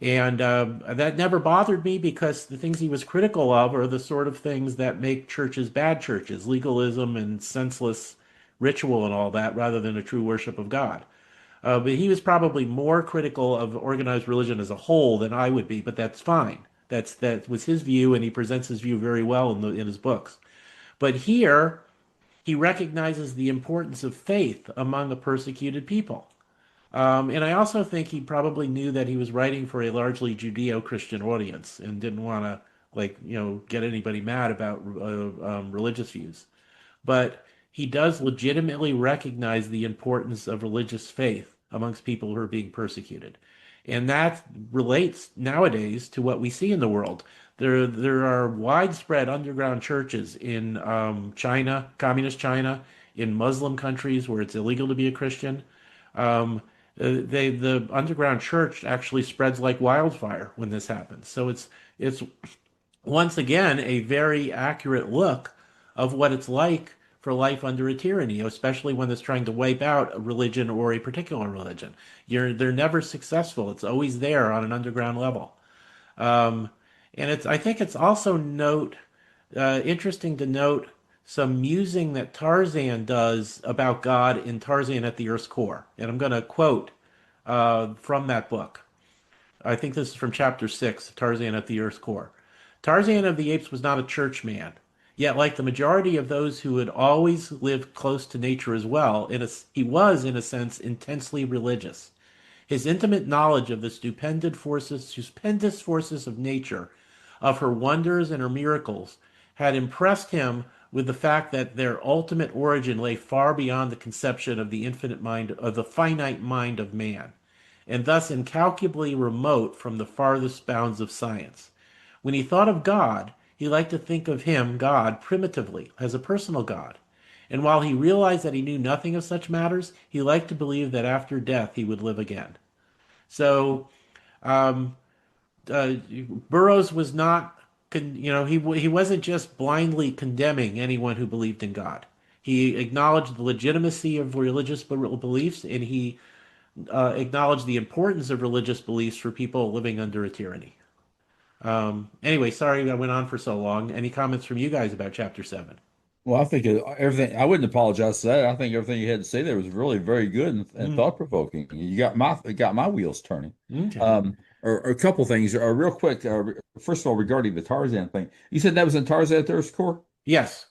And that never bothered me because the things he was critical of are the sort of things that make churches bad churches, legalism and senseless ritual and all that, rather than a true worship of God. But he was probably more critical of organized religion as a whole than I would be, but that's fine. That was his view, and he presents his view very well in his books. But here, he recognizes the importance of faith among a persecuted people. And I also think he probably knew that he was writing for a largely Judeo-Christian audience and didn't want to, get anybody mad about religious views. But he does legitimately recognize the importance of religious faith amongst people who are being persecuted. And that relates nowadays to what we see in the world. There are widespread underground churches in China, communist China, in Muslim countries where it's illegal to be a Christian. Um, the underground church actually spreads like wildfire when this happens. So it's once again a very accurate look of what it's like for life under a tyranny, especially when it's trying to wipe out a religion or a particular religion. They're never successful. It's always there on an underground level. Um, and I think it's also interesting to note some musing that Tarzan does about God in Tarzan at the Earth's Core. And I'm going to quote from that book. I think this is from chapter 6, Tarzan at the Earth's Core. Tarzan of the Apes was not a churchman, yet, like the majority of those who had always lived close to nature as well, he was, in a sense, intensely religious. His intimate knowledge of the stupendous forces of nature, of her wonders and her miracles, had impressed him with the fact that their ultimate origin lay far beyond the conception of the infinite mind of the finite mind of man, and thus incalculably remote from the farthest bounds of science. When he thought of God, he liked to think of him, God, primitively, as a personal God. And while he realized that he knew nothing of such matters, he liked to believe that after death he would live again. So, um, uh, Burroughs was not, he wasn't just blindly condemning anyone who believed in God. He acknowledged the legitimacy of religious beliefs, and he acknowledged the importance of religious beliefs for people living under a tyranny. Anyway, sorry I went on for so long. Any comments from you guys about chapter 7? Well, I think everything, I wouldn't apologize for that. I think everything you had to say there was really very good and Mm, thought-provoking. You got my wheels turning. okay. Or a couple things, real quick. First of all, regarding the Tarzan thing, you said that was in Tarzan at the Earth's Core? Yes.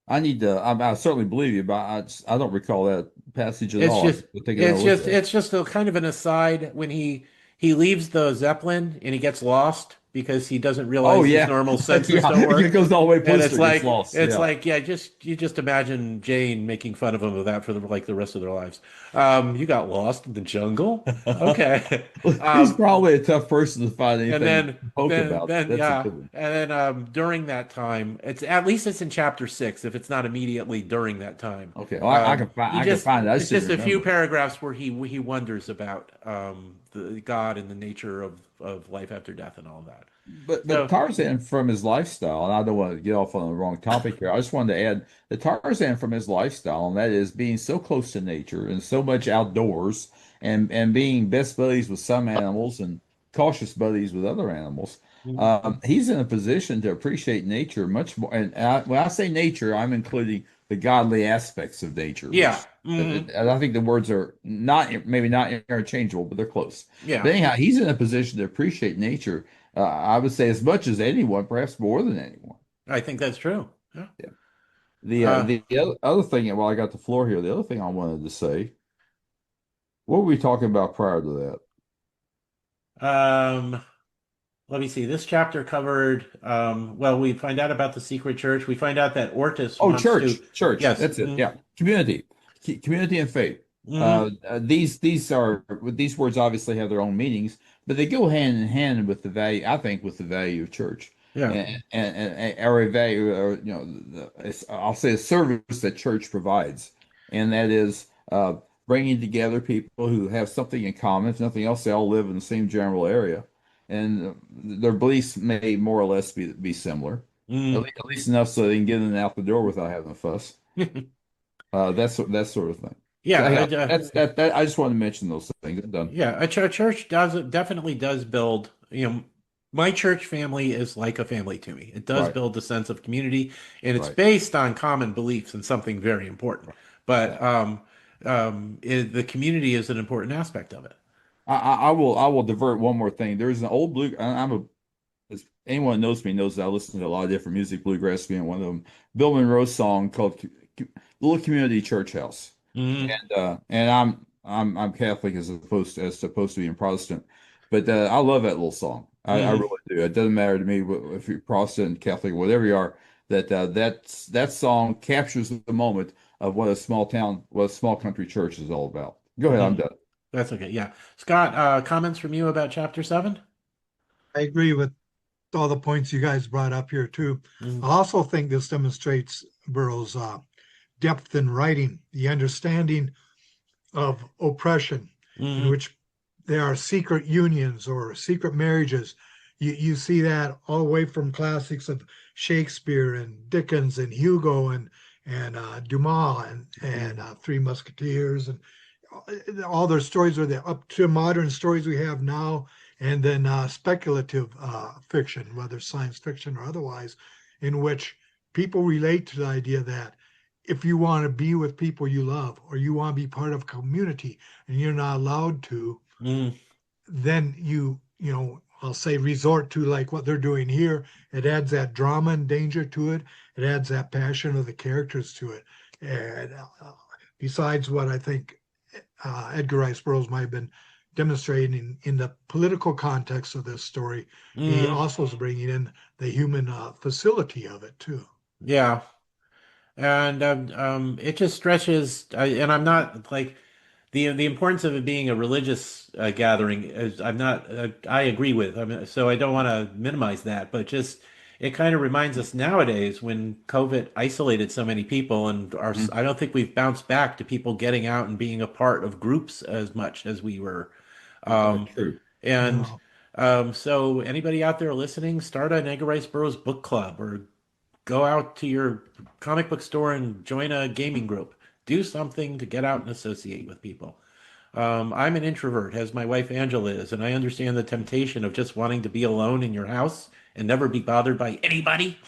I need to, I certainly believe you, but I don't recall that passage at It's all. I just have to take another look at it. it's just a kind of an aside when he leaves the Zeppelin and he gets lost because he doesn't Oh realize his yeah, normal senses yeah. don't It work. goes all the way. And Blister gets lost. Yeah. yeah, you just imagine Jane making fun of him of that for the rest of their lives. You got lost in the jungle? Okay. He's Um, probably a tough person to find and anything to poke about. That's a yeah, good one. and then during that time, it's at least it's in chapter 6 if it's not immediately during that time. Okay, well, I can find it. I It's just didn't just a few remember. paragraphs where he wonders about the God and the nature of life after death and all that. But So Tarzan from his lifestyle, and I don't want to get off on the wrong topic here. I just wanted to add the Tarzan from his lifestyle, and that is being so close to nature and so much outdoors, and being best buddies with some animals and cautious buddies with other animals. He's in a position to appreciate nature much more. And when I say nature, I'm including the godly aspects of nature, yeah, which and I think the words are not maybe not interchangeable, but they're close. yeah, But anyhow, he's in a position to appreciate nature. I would say as much as anyone, perhaps more than anyone. I think that's true. Yeah. Yeah. The Uh, other thing, while I got the floor here, the other thing I wanted to say, what were we talking about prior to that? um, Let me see. This chapter covered, well, we find out about the secret church. We find out that Ortis Oh, wants to, church. yes. That's it. Yeah, community, community and faith. Mhm. These words obviously have their own meanings, but they go hand in hand with the value. I think with the value of church, Yeah. and or a value, or I'll say a service that church provides, and that is bringing together people who have something in common. If nothing else, they all live in the same general area, and their beliefs may more or less be similar, Mhm. at least enough so they can get in and out the door without having a fuss. That sort of thing. So Yeah, yeah, that. I just want to mention those things. I'm done. yeah, church definitely does build, my church family is like a family to me. It does Right, build a sense of community, and it's right, based on common beliefs and something very important. right. But Yeah. the community is an important aspect of it. I will divert one more thing. There's an old blue. As anyone who knows me knows that I listen to a lot of different music, bluegrass being one of them. Bill Monroe's song called "Little Community Church House," Hmm. and I'm Catholic as opposed to being Protestant, but I love that little song. I Hmm. really do. It doesn't matter to me if you're Protestant, Catholic, whatever you are. That song captures the moment of what what a small country church is all about. Go ahead, I'm Mhm. done. That's okay. Yeah. Scott, comments from you about chapter 7? I agree with all the points you guys brought up here too. Mm, I also think this demonstrates Burroughs' depth in writing, the understanding of oppression, in mm, which there are secret unions or secret marriages. You see that all the way from classics of Shakespeare and Dickens and Hugo and Dumas and mm, Three Musketeers and all their stories are there up to modern stories we have now, and then speculative fiction, whether science fiction or otherwise, in which people relate to the idea that if you want to be with people you love or you want to be part of a community and you're not allowed to, mm, then I'll say resort to like what they're doing here. It adds that drama and danger to it. It adds that passion of the characters to it. And besides what I think Edgar Rice Burroughs might have been demonstrating in the political context of this story, he mm. also is bringing in the human facility of it too. Yeah. And it just stretches, and I'm not like the importance of it being a religious gathering is I'm not I agree with. I mean, so I don't want to minimize that, but just it kind of reminds us nowadays when COVID isolated so many people, and Mhm. I don't think we've bounced back to people getting out and being a part of groups as much as we were. Um, True. and No, so anybody out there listening, start an Edgar Rice Burroughs book club or go out to your comic book store and join a gaming group. Do something to get out and associate with people. I'm an introvert, as my wife Angela is, and I understand the temptation of just wanting to be alone in your house and never be bothered by anybody,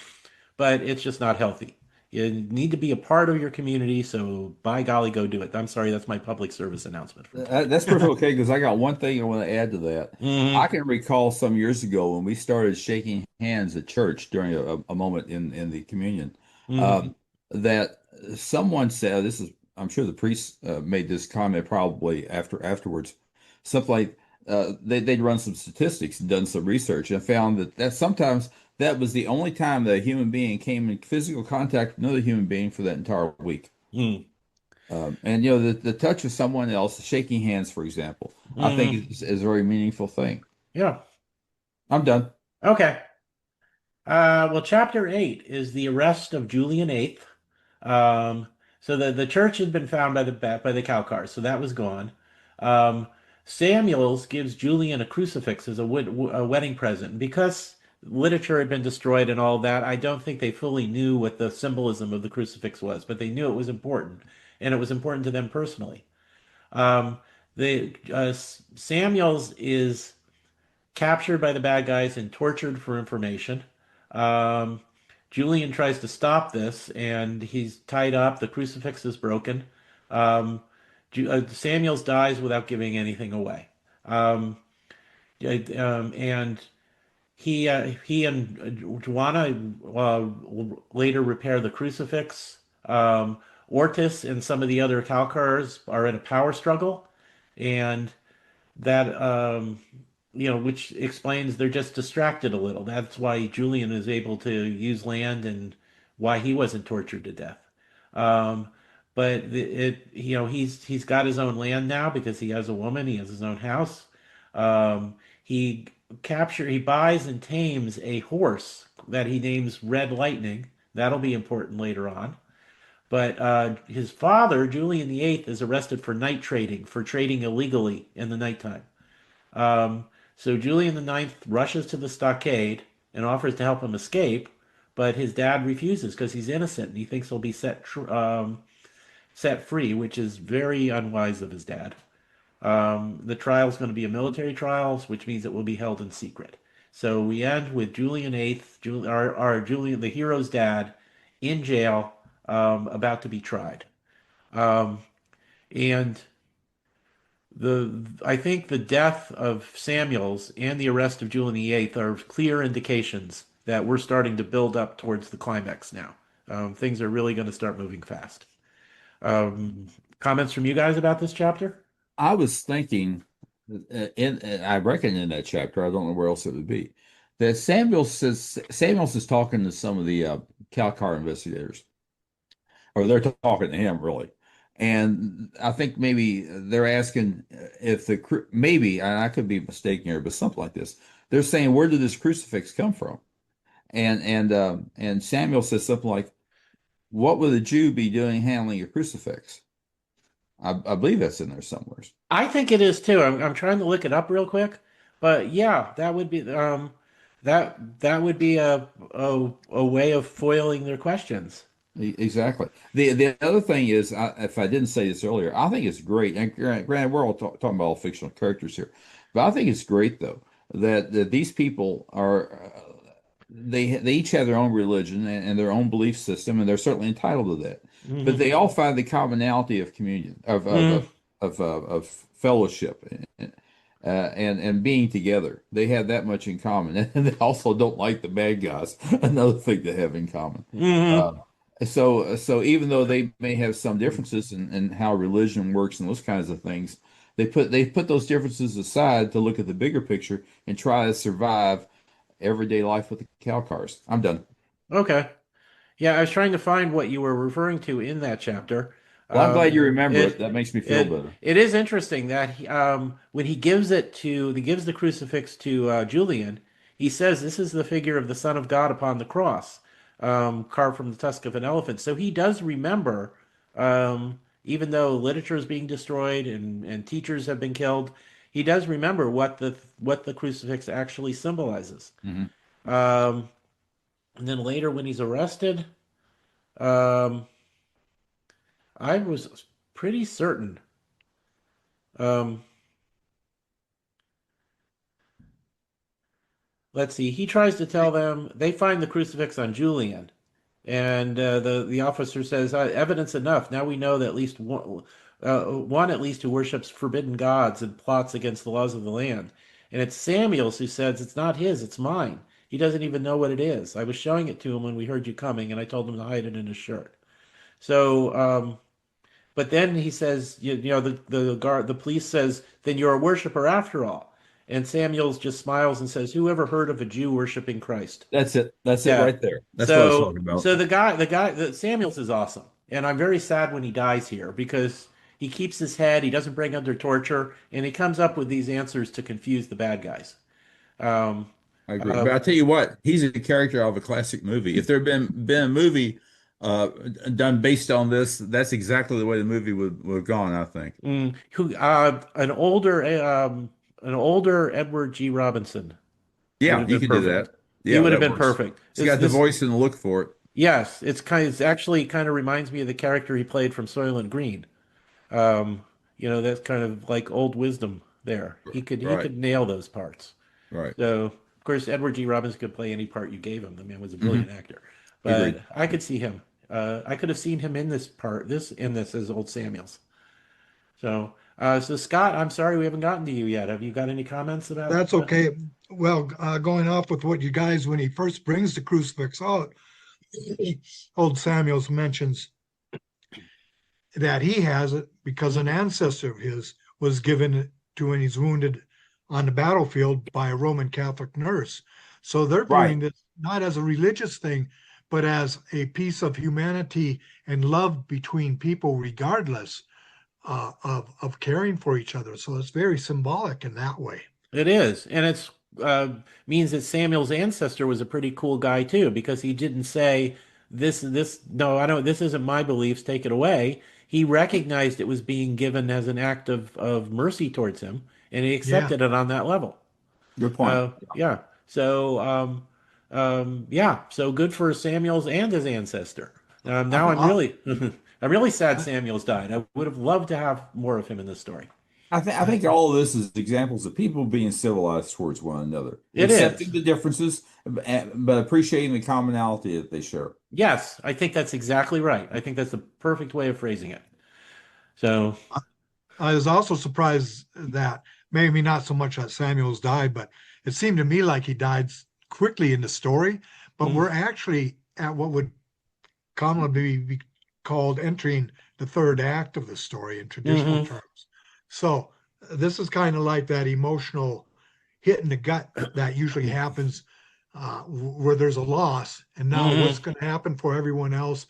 but it's just not healthy. You need to be a part of your community, so by golly, go do it. I'm sorry, that's my public service announcement for today. That's perfectly okay because I got one thing I want to add to that. I Hmm. can recall some years ago when we started shaking hands at church during a moment in the communion, Hmm. um, that someone said, this is, I'm sure the priest made this comment probably afterwards, something like they'd run some statistics and done some research and found that sometimes that was the only time that a human being came in physical contact with another human being for that entire week. Hmm. And the touch of someone else, shaking hands, for example, I think Hmm. is a very meaningful thing. Yeah. I'm done. Okay. Well, chapter 8 is the arrest of Julian VIII. Um, so the church had been found by the cow cars, so that was gone. Um, Samuels gives Julian a crucifix as a wedding present. Because literature had been destroyed and all that, I don't think they fully knew what the symbolism of the crucifix was, but they knew it was important, and it was important to them personally. Um, the Samuels is captured by the bad guys and tortured for information. Um, Julian tries to stop this, and he's tied up. The crucifix is broken. Um, Samuels dies without giving anything away. Um, and he and Juana later repair the crucifix. Ortis and some of the other Calcars are in a power struggle, and that which explains they're just distracted a little. That's why Julian is able to use land and why he wasn't tortured to death. Um, but he's got his own land now because he has a woman. He has his own house. He he buys and tames a horse that he names Red Lightning. That'll be important later on. But his father, Julian VIII, is arrested for night trading, for trading illegally in the nighttime. Um, so Julian the Ninth rushes to the stockade and offers to help him escape, but his dad refuses because he's innocent and he thinks he'll be set free, which is very unwise of his dad. The trial is going to be a military trial, which means it will be held in secret. So we end with Julian VIII, our Julian, the hero's dad, in jail, about to be tried. Um, and I think the death of Samuels and the arrest of Julian VIII are clear indications that we're starting to build up towards the climax now. Things are really going to start moving fast. Um, Comments from you guys about this chapter? I was thinking, I reckon in that chapter, I don't know where else it would be, that Samuels is talking to some of the Cal Car investigators, or they're talking to him really. And I think maybe they're asking if maybe, and I could be mistaken here, but something like this. They're saying, where did this crucifix come from? And Samuel says something like, what would a Jew be doing handling a crucifix? I believe that's in there somewhere. I think it is too. I'm trying to look it up real quick, but yeah, that would be a way of foiling their questions. Exactly. The other thing is, if I didn't say this earlier, I think it's great. And granted, we're all talking about all fictional characters here, but I think it's great though that these people are they each have their own religion and their own belief system, and they're certainly entitled to that. But Hmm. they all find the commonality of communion, Hmm. of fellowship, and being together. They have that much in common, and they also don't like the bad guys. Another thing they have in common. Hmm. Uh, so even though they may have some differences in how religion works and those kinds of things, they put those differences aside to look at the bigger picture and try to survive everyday life with the cow cars. I'm done. Okay. Yeah, I was trying to find what you were referring to in that chapter. Well, I'm glad Um, you remember it. it That makes me feel it better. it is interesting that when he gives the crucifix to Julian, he says this is the figure of the Son of God upon the cross, carved from the tusk of an elephant. So he does remember, even though literature is being destroyed and teachers have been killed, he does remember what the crucifix actually symbolizes. Hmm. Um, and then later when he's arrested. Um, I was pretty certain. Um, let's see. He tries to tell them they find the crucifix on Julian, and the officer says, "Evidence enough. Now we know that at least one at least who worships forbidden gods and plots against the laws of the land. And it's Samuel's who says it's not his, it's mine. He doesn't even know what it is. I was showing it to him when we heard you coming, and I told him to hide it in his shirt." So but then he says, you know, the police says, then you're a worshiper after all. And Samuels just smiles and says, who ever heard of a Jew worshiping Christ? That's it. That's it Yeah. right there. That's what I was So talking about. so the Samuels is awesome. And I'm very sad when he dies here because he keeps his head, he doesn't bring under torture, and he comes up with these answers to confuse the bad guys. Um, I agree. uh, But I tell you what, he's a character of a classic movie. If there had been a movie uh, done based on this, that's exactly the way the movie would have gone, I think. who an older Edward G. Robinson would Yeah, have you been can do perfect. that. He Yeah, would have that been works. perfect. He's got the voice and the look for it. Yes, it's actually kind of reminds me of the character he played from Soylent Green. Um, you know, that's kind of like old wisdom there. He Right, could nail those parts. right. So, of course, Edward G. Robinson could play any part you gave him. The man was a Hmm. brilliant actor. Agreed. But I could see him. I could have seen him in this as old Samuels. So, so Scott, I'm sorry we haven't gotten to you yet. Have you got any comments about? That's okay. Well, going off with what you guys, when he first brings the crucifix out, old Samuels mentions that he has it because an ancestor of his was given it to when he's wounded on the battlefield by a Roman Catholic nurse. So they're Right. viewing this not as a religious thing, but as a piece of humanity and love between people, regardless of caring for each other. So it's very symbolic in that way. It is, and it's means that Samuel's ancestor was a pretty cool guy too, because he didn't say this no, I don't this isn't my beliefs, take it away. He recognized it was being given as an act of mercy towards him, and he Yeah. accepted it on that level. Good point. Yeah. So yeah, so good for Samuel's and his ancestor. Now I'm I, really I'm really sad I, Samuel's died. I would have loved to have more of him in this story. I think all of this is examples of people being civilized towards one another, It accepting is. the differences, but appreciating the commonality that they share. Yes, I think that's exactly right. I think that's the perfect way of phrasing it. So, I was also surprised that maybe not so much that Samuel's died, but it seemed to me like he died quickly in the story. But mm, we're actually at what would commonly be called entering the third act of the story in traditional hmm terms. So this is kind of like that emotional hit in the gut that usually happens where there's a loss. And now what's hmm going to happen for everyone else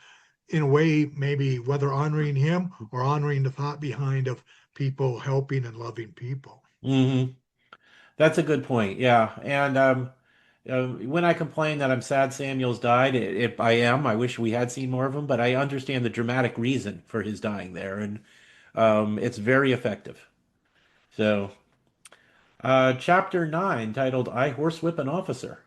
in a way, maybe whether honoring him or honoring the thought behind of people helping and loving people. Hmm. That's a good point. Yeah. And when I complain that I'm sad Samuel's died, I am. I wish we had seen more of him, but I understand the dramatic reason for his dying there, and it's very effective. So, chapter 9, titled "I Horsewhip an Officer."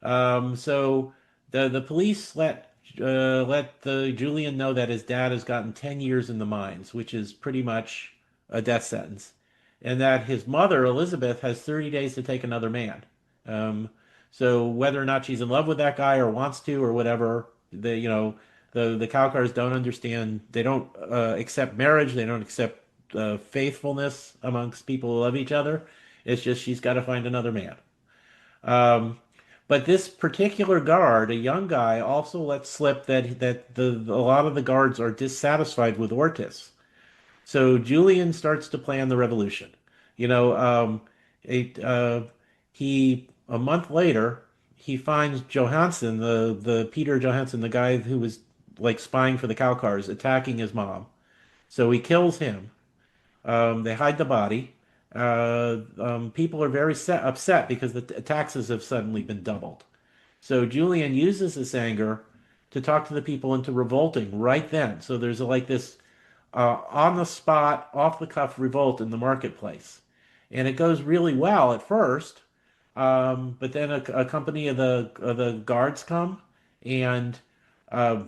So the police let the Julian know that his dad has gotten 10 years in the mines, which is pretty much a death sentence, and that his mother Elizabeth has 30 days to take another man. Um, so whether or not she's in love with that guy or wants to or whatever, the Calcars don't understand. They don't accept marriage. They don't accept faithfulness amongst people who love each other. It's just she's got to find another man. Um, but this particular guard, a young guy, also lets slip that a lot of the guards are dissatisfied with Ortis. So Julian starts to plan the revolution. You know, it, he a month later he finds Johansson, the Peter Johansson, the guy who was like spying for the Calcars, attacking his mom. So he kills him. They hide the body. People are very upset because the taxes have suddenly been doubled. So Julian uses this anger to talk to the people into revolting right then. So there's like this on the spot, off the cuff revolt in the marketplace. And it goes really well at first, but then a company of the guards come, and uh,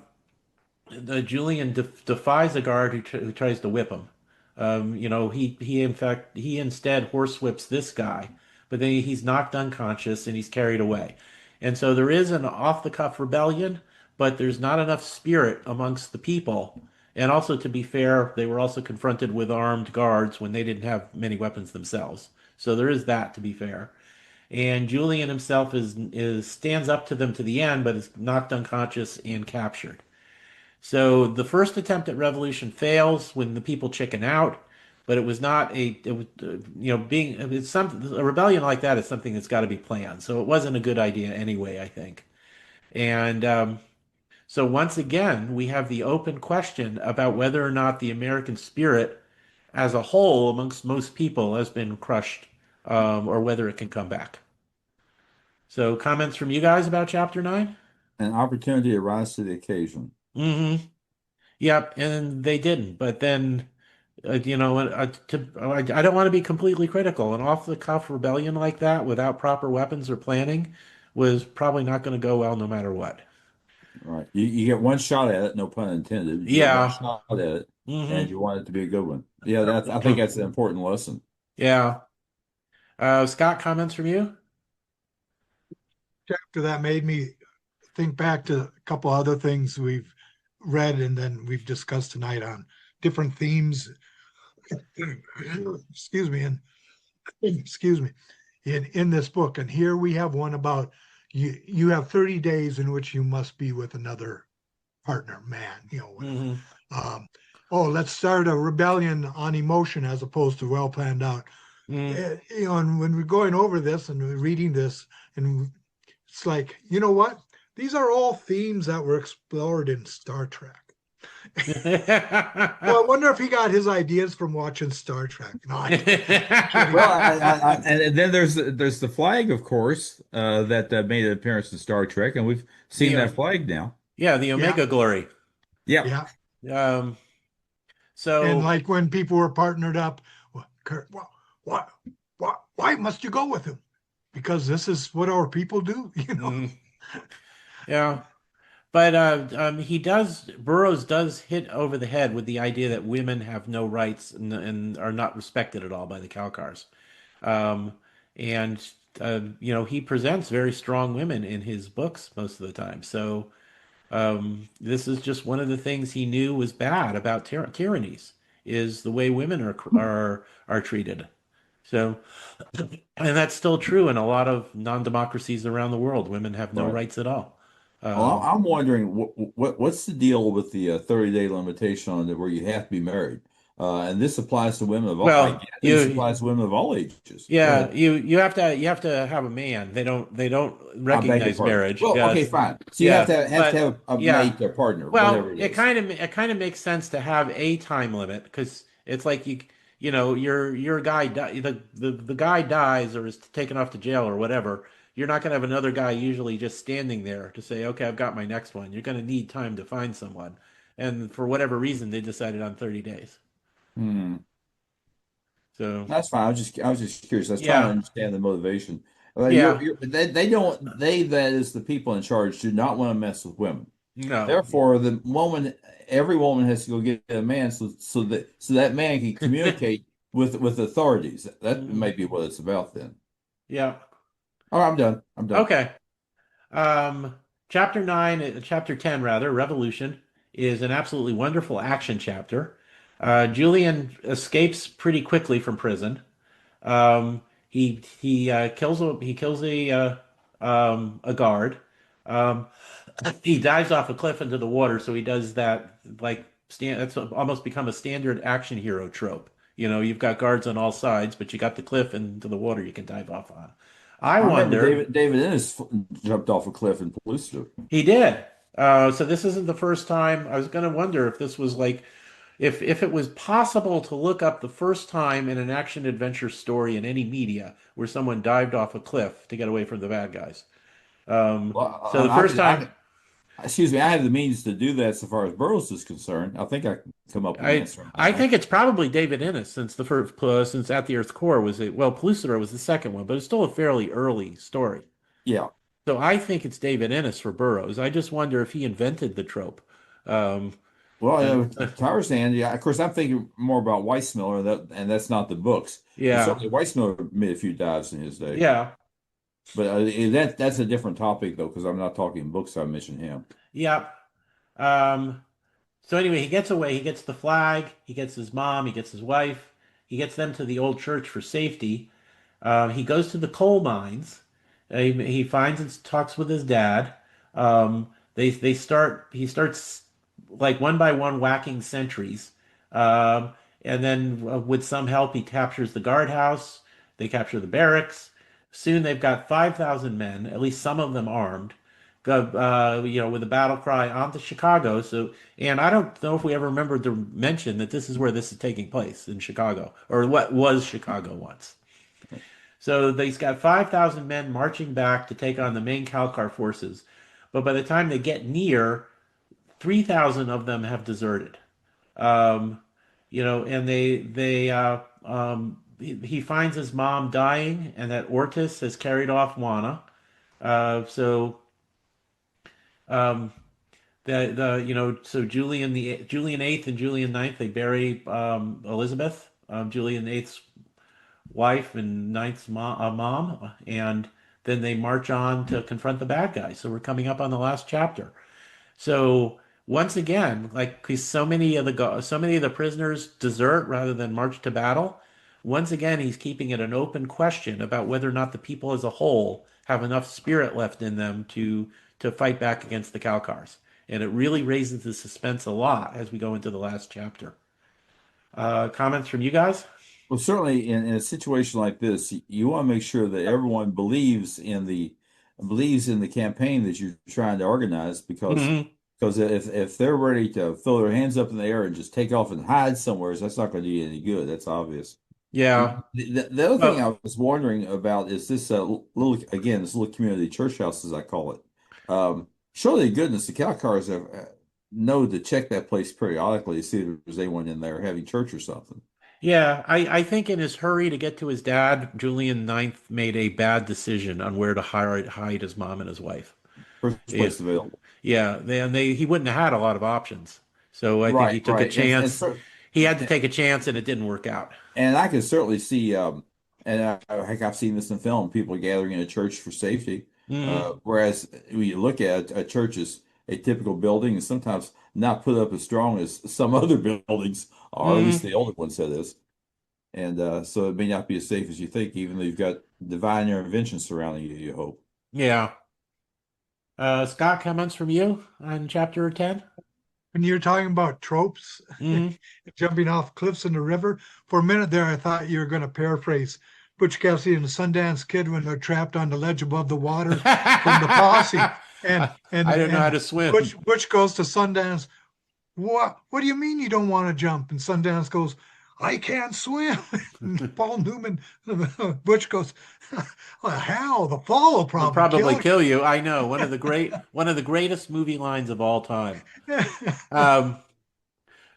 the Julian defies a guard who tries to whip him. He instead horsewhips this guy, but then he's knocked unconscious and he's carried away. And so there is an off the cuff rebellion, but there's not enough spirit amongst the people. And also, to be fair, they were also confronted with armed guards when they didn't have many weapons themselves. So there is that, to be fair. And Julian himself is stands up to them to the end, but is knocked unconscious and captured. So the first attempt at revolution fails when the people chicken out, but it was not a it was being it's some a rebellion like that is something that's got to be planned. So it wasn't a good idea anyway, I think. And so once again, we have the open question about whether or not the American spirit as a whole amongst most people has been crushed, or whether it can come back. So comments from you guys about chapter 9? An opportunity to rise to the occasion. Mm-hmm. Yep, and they didn't. But then, I don't want to be completely critical. An off-the-cuff rebellion like that without proper weapons or planning was probably not going to go well no matter what. Right. You get one shot at it, no pun intended. You get one Yeah. shot at it, and Hmm. you want it to be a good one. Yeah, I think that's an important lesson. Yeah. Scott, comments from you? Chapter that made me think back to a couple other things we've read and then we've discussed tonight on different themes. Excuse me, and excuse me, in this book. And here we have one about you have 30 days in which you must be with another partner, man, whatever. Hmm. Um, oh, let's start a rebellion on emotion as opposed to well planned out. Hmm. And when we're going over this and we're reading this, and it's like, you know what? These are all themes that were explored in Star Trek. Well, I wonder if he got his ideas from watching Star Trek. No, I'm kidding. Well, and then there's the flag, of course, that made an appearance in Star Trek, and we've seen The that flag now. Yeah, the Yeah, Omega Glory. Yeah, yeah. Um, And so like when people were partnered up, well, Kurt, well, why must you go with him? Because this is what our people do, mm, yeah. But Burroughs does hit over the head with the idea that women have no rights and are not respected at all by the Calcars. Um, and, he presents very strong women in his books most of the time. So this is just one of the things he knew was bad about tyrannies, is the way women are treated. So, and that's still true in a lot of non-democracies around the world. Women have no right. rights at all. Well, Um, I'm wondering what's the deal with the 30-day limitation on it where you have to be married? And this applies to women of all, I Well, guess this applies to women of all ages. Go yeah, ahead. you have to have a man. They don't I beg your recognize pardon. marriage. Well, okay, Yes, fine. So you yeah, have to but have a yeah. mate or partner, Well, whatever it is. it kind of makes sense to have a time limit because it's like you know your guy the guy dies or is taken off to jail or whatever. You're not going to have another guy usually just standing there to say, okay, I've got my next one. You're going to need time to find someone, and for whatever reason, they decided on 30 days. Hmm. So That's fine. I was just curious. I was trying to yeah, understand the motivation. yeah, They don't, that is the people in charge, do not want to mess with women. no, Therefore, every woman has to go get a man so that man can communicate with authorities. That mhm, may be what it's about then. yeah, All right, I'm done. I'm done. okay. Um, chapter 9, chapter 10 rather, Revolution is an absolutely wonderful action chapter. Julian escapes pretty quickly from prison. He kills a guard. Um, he dives off a cliff into the water, so he does that like that's almost become a standard action hero trope. You know, you've got guards on all sides, but you got the cliff into the water you can dive off on. I I remember wonder. David Ennis jumped off a cliff in Polluster. He did. So this isn't the first time. I was going to wonder if this was like, if it was possible to look up the first time in an action adventure story in any media where someone dived off a cliff to get away from the bad guys. Well, So the first time, excuse me, I have the means to do that so far as Burroughs is concerned. I think I can come up with an answer on that I one. think it's probably David Innes since the first since At the Earth's Core was a well, Pellucidar was the second one, but it's still a fairly early story. Yeah. So I think it's David Innes for Burroughs. I just wonder if he invented the trope. Um, Well, and Tarzan, yeah, of course, I'm thinking more about Weissmiller, and that's not the books. But yeah, certainly Weissmiller made a few dives in his day. yeah. But that's a different topic, though, because I'm not talking books. I mentioned him. Yep. Um, so anyway, he gets away. He gets the flag. He gets his mom. He gets his wife. He gets them to the old church for safety. He goes to the coal mines. He finds and talks with his dad. They start. He starts like one by one whacking sentries, and then with some help, he captures the guardhouse. They capture the barracks. Soon they've got 5,000 men, at least some of them armed. Go, you know, with a battle cry on to Chicago. So, and I don't know if we ever remembered to mention that this is where this is taking place in Chicago, or what was Chicago once. So they've got 5,000 men marching back to take on the main Calcar forces. But by the time they get near, 3,000 of them have deserted. Um, you know, and he finds his mom dying, and that Ortis has carried off Juana. So um, the you know so Julian eighth and Julian ninth they bury Elizabeth, Julian eighth's wife and ninth's mom, and then they march on to confront the bad guys. So we're coming up on the last chapter. So once again, like 'cause so many of the prisoners desert rather than march to battle. Once again, he's keeping it an open question about whether or not the people as a whole have enough spirit left in them to fight back against the Calcars. And it really raises the suspense a lot as we go into the last chapter. Comments from you guys? Well, certainly in a situation like this, you want to make sure that everyone believes in the campaign that you're trying to organize Hmm. because if they're ready to throw their hands up in the air and just take off and hide somewhere, that's not going to do you any good. That's obvious. Yeah. The other thing Well, I was wondering about is this this little community church house, as I call it. Surely, goodness, the Calcars have know to check that place periodically to see if there's anyone in there having church or something. yeah, I think in his hurry to get to his dad, Julian Ninth made a bad decision on where to hide his mom and his wife. First Yeah, place available. yeah, he wouldn't have had a lot of options. So I think he Right, took a right, chance. He had to take a chance, and it didn't work out. and I can certainly see, heck, I've seen this in film, people gathering in a church for safety. Hmm. Whereas when you look at a church as a typical building, and sometimes not put up as strong as some other buildings, or at least Hmm. the older ones that is. And so it may not be as safe as you think, even though you've got divine intervention surrounding you, you hope. Yeah. Scott, comments from you on chapter 10? When you're talking about tropes, Mhm. jumping off cliffs in the river, for a minute there, I thought you were going to paraphrase Butch Cassidy and the Sundance Kid when they're trapped on the ledge above the water from the posse, and I don't know how and to swim. Butch goes to Sundance. What do you mean you don't want to jump? And Sundance goes, I can't swim. And Paul Newman, Butch goes, well, hell, the fall will Will probably probably kill kill you. I know. One of the greatest movie lines of all time. you. Um,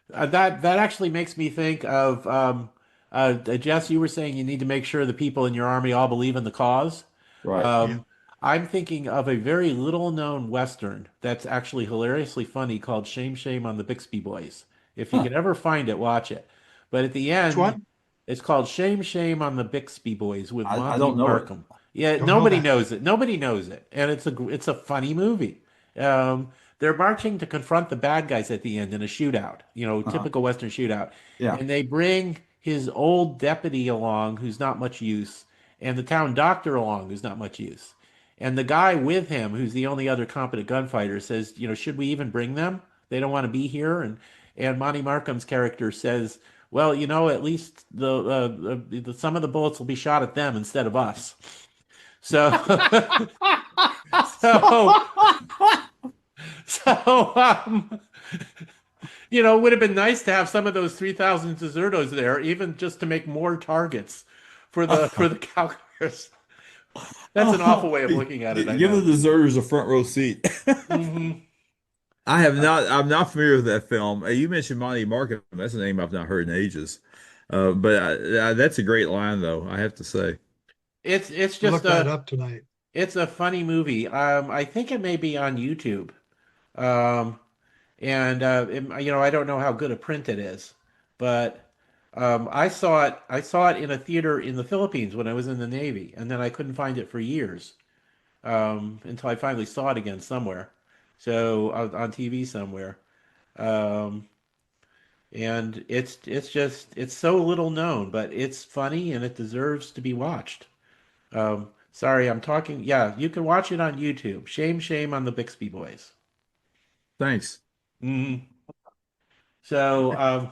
that actually makes me think of Jess. You were saying you need to make sure the people in your army all believe in the cause. Right. Yeah. Um, I'm thinking of a very little known Western that's actually hilariously funny called Shame Shame on the Bixby Boys. If you Huh. can ever find it, watch it. But at the Which end, one? it's called Shame Shame on the Bixby Boys with I Monty don't know it. Markham. Yeah, Don't know nobody that. knows it. Nobody knows it, and it's a funny movie. They're marching to confront the bad guys at the end in a shootout, Uh-huh. typical Western shootout. Yeah. And they bring his old deputy along, who's not much use, and the town doctor along, who's not much use. And the guy with him, who's the only other competent gunfighter, says, should we even bring them? They don't want to be here. And Monty Markham's character says, well, at least some of the bullets will be shot at them instead of us. So, so, so, it would have been nice to have some of those 3,000 desertos there, even just to make more targets for the calculus. That's an awful Oh, way of looking at it, I give the know. deserters a front row seat. Hmm. I'm not familiar with that film. You mentioned Monty Markham. That's a name I've not heard in ages. But that's a great line, though, I have to say. It's just Look that up tonight. it's a funny movie. I think it may be on YouTube. Um, and I don't know how good a print it is, but I saw it in a theater in the Philippines when I was in the Navy, and then I couldn't find it for years until I finally saw it again somewhere, so on TV somewhere. Um, and it's so little known, but it's funny and it deserves to be watched. Sorry, I'm talking. Yeah, you can watch it on YouTube. Shame, shame on the Bixby Boys. Thanks. Mhm. So,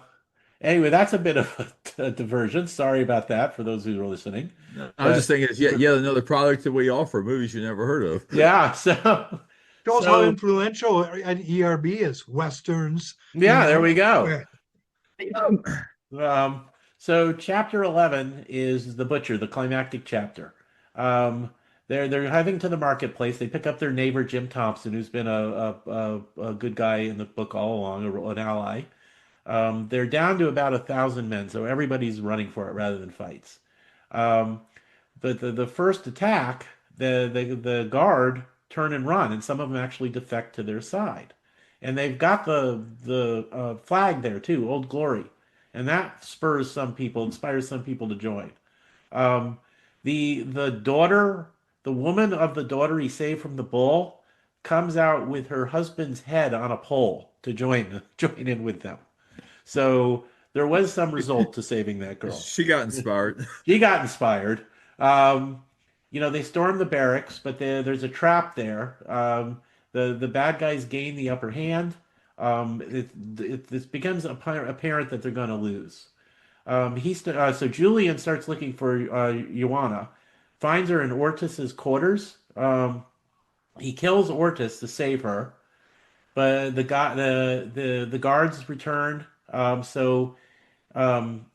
anyway, that's a bit of a diversion. Sorry about that for those who are listening. I was just But thinking it's yet another product that we offer, movies you never heard of. yeah, so Shows how so influential an ERB is. Westerns, yeah, there we go. where Um, so chapter 11 is the butcher, the climactic chapter. Um, they're heading to the marketplace. They pick up their neighbor Jim Thompson, who's been a good guy in the book all along, an ally. They're down to about 1,000 men, so everybody's running for it rather than fights. Um, the first attack, the guard turn and run, and some of them actually defect to their side, and they've got the flag there too, Old Glory, and that inspires some people to join. Um, the daughter, the woman of the daughter he saved from the bull, comes out with her husband's head on a pole to join in with them. So there was some result to saving that girl. She got inspired. She got inspired. Um, they storm the barracks, but there's a trap there. The bad guys gain the upper hand. This becomes apparent that they're going to lose. So Julian starts looking for Joanna, finds her in Ortis's quarters. He kills Ortis to save her, but the guards return. So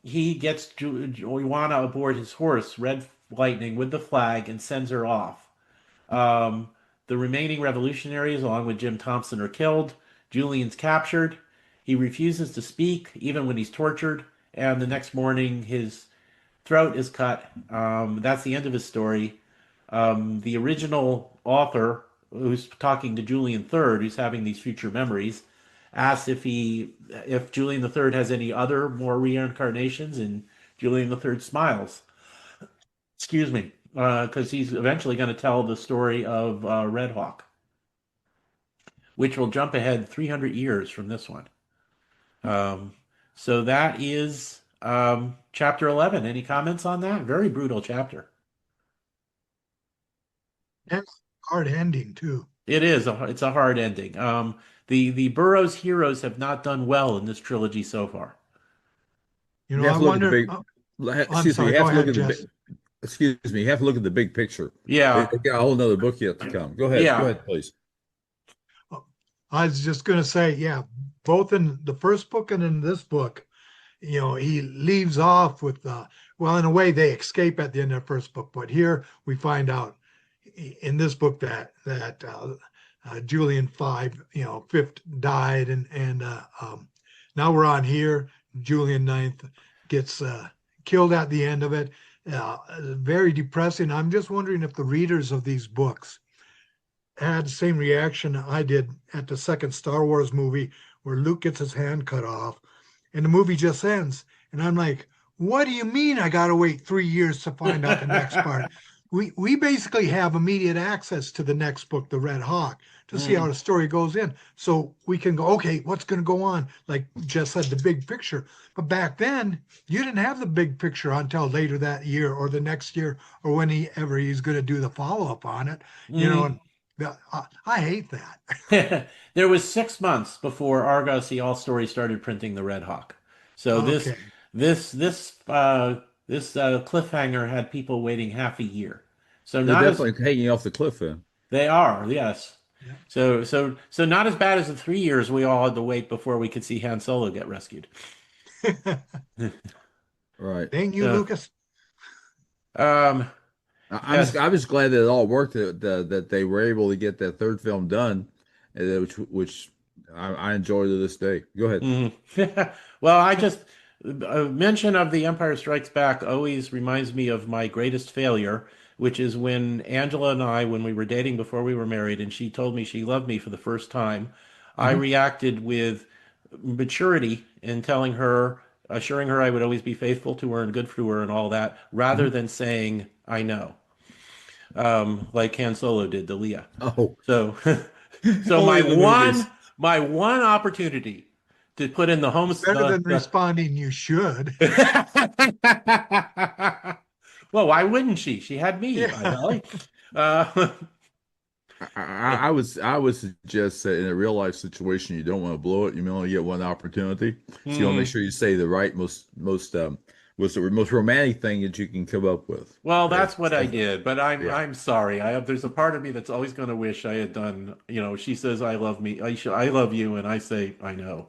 he gets Joanna aboard his horse, Red Lightning, with the flag and sends her off. Um, the remaining revolutionaries, along with Jim Thompson, are killed. Julian's captured. He refuses to speak, even when he's tortured. And the next morning, his throat is cut. That's the end of his story. The original author, who's talking to Julian III, who's having these future memories, asks if Julian III has any other more reincarnations, and Julian III smiles. Excuse me, because he's eventually going to tell the story of Red Hawk, which will jump ahead 300 years from this one. Um, so that is chapter 11. Any comments on that? Very brutal chapter. and hard ending too. It is it's a hard ending. The Burroughs heroes have not done well in this trilogy so far. You know, You have I to look at the wonder. big. I'm Excuse me. sorry. You Go have to look ahead, at the big. Jess. Excuse me. You have to look at the big picture. They Yeah, got a whole nother book yet to come. Go ahead. Go yeah. ahead, please. I was just going to say, yeah, both in the first book and in this book, he leaves off with well, in a way, they escape at the end of the first book, but here we find out in this book that Julian fifth died, and now we're on here. Julian ninth gets killed at the end of it. Very depressing. I'm just wondering if the readers of these books had the same reaction I did at the second Star Wars movie where Luke gets his hand cut off and the movie just ends. And I'm like, what do you mean I got to wait 3 years to find out the next part? We basically have immediate access to the next book, The Red Hawk, to see how Mm, the story goes in. So we can go, okay, what's going to go on? Like Jess said, the big picture. But back then, you didn't have the big picture until later that year or the next year or whenever he's going to do the follow up on it. And mm. I hate that. There was 6 months before Argosy All Stories started printing the Red Hawk. So Okay. this this cliffhanger had people waiting half a year. So They're not as definitely hanging off the cliff then. they are, yes. Yeah. So not as bad as the 3 years we all had to wait before we could see Han Solo get rescued. Right. Dang you, So Lucas. um yes. I'm just glad that it all worked. That they were able to get that third film done, which I enjoy to this day. Go ahead. Mhm. Well, I just a mention of The Empire Strikes Back always reminds me of my greatest failure, which is when Angela and I, when we were dating before we were married, and she told me she loved me for the first time, I Mhm. reacted with maturity in telling her, assuring her I would always be faithful to her and good to her and all that, rather Mhm. than saying I know, like Han Solo did to Leia. Oh, So, so only my in the one movies. my one opportunity to put in the It's homes better than the responding, you should. well, why wouldn't she? She had me, by Yeah. golly. Uh, I would suggest that in a real life situation, you don't want to blow it. You only get one opportunity, so you want to make hmm. sure you say the right most the most romantic thing that you can come up with. Well, Yeah, that's what I did, but yeah. I'm sorry. There's a part of me that's always going to wish I had done. She says I love me, I love you, and I say I know.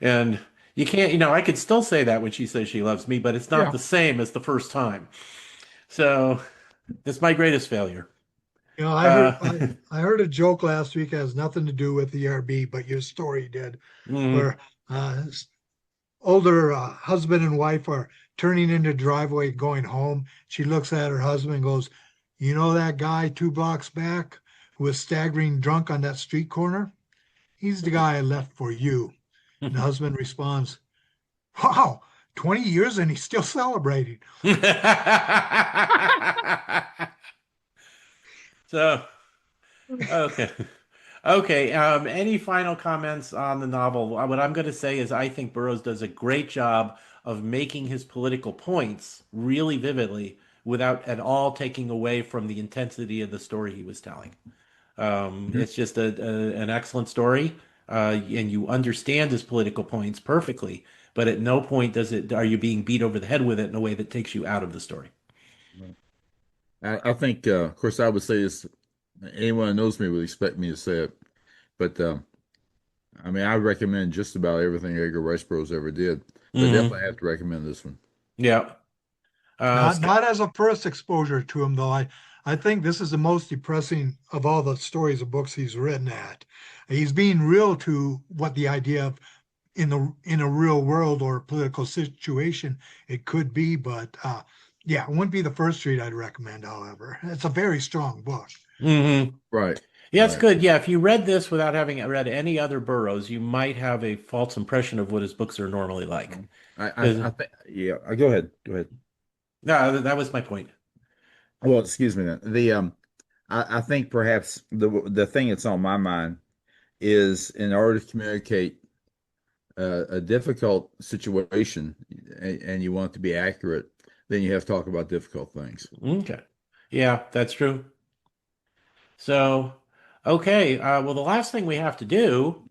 And you can't, I could still say that when she says she loves me, but it's not Yeah. the same as the first time. So that's my greatest failure. I heard Uh, I heard a joke last week that has nothing to do with the ERB, but your story did, mm. where older husband and wife are turning into the driveway going home. She looks at her husband and goes, "You know that guy 2 blocks back who was staggering drunk on that street corner? He's the guy I left for you." And the husband responds, "Wow, 20 years and he's still celebrating." So, okay. Okay. Any final comments on the novel? What I'm going to say is I think Burroughs does a great job of making his political points really vividly without at all taking away from the intensity of the story he was telling. Mhm. It's just an excellent story, and you understand his political points perfectly, but at no point are you being beat over the head with it in a way that takes you out of the story. I think, of course, I would say this. Anyone who knows me would expect me to say it, but I mean, I recommend just about everything Edgar Rice Burroughs ever did, but Hmm. definitely have to recommend this one. Yeah. Not Scott. not as a first exposure to him though. I think this is the most depressing of all the stories of books he's written at. He's being real to what the idea of in a real world or political situation it could be, but yeah, it wouldn't be the first read I'd recommend, however. It's a very strong book. Hmm. Right, Yeah, it's right. good. Yeah, if you read this without having read any other Burroughs, you might have a false impression of what his books are normally like. I think, yeah. Go ahead, go ahead. No, that was my point. Well, excuse me then. I think perhaps the thing that's on my mind is in order to communicate a difficult situation and you want it to be accurate, then you have to talk about difficult things. Okay. Yeah, that's true. So, Okay, well, the last thing we have to do,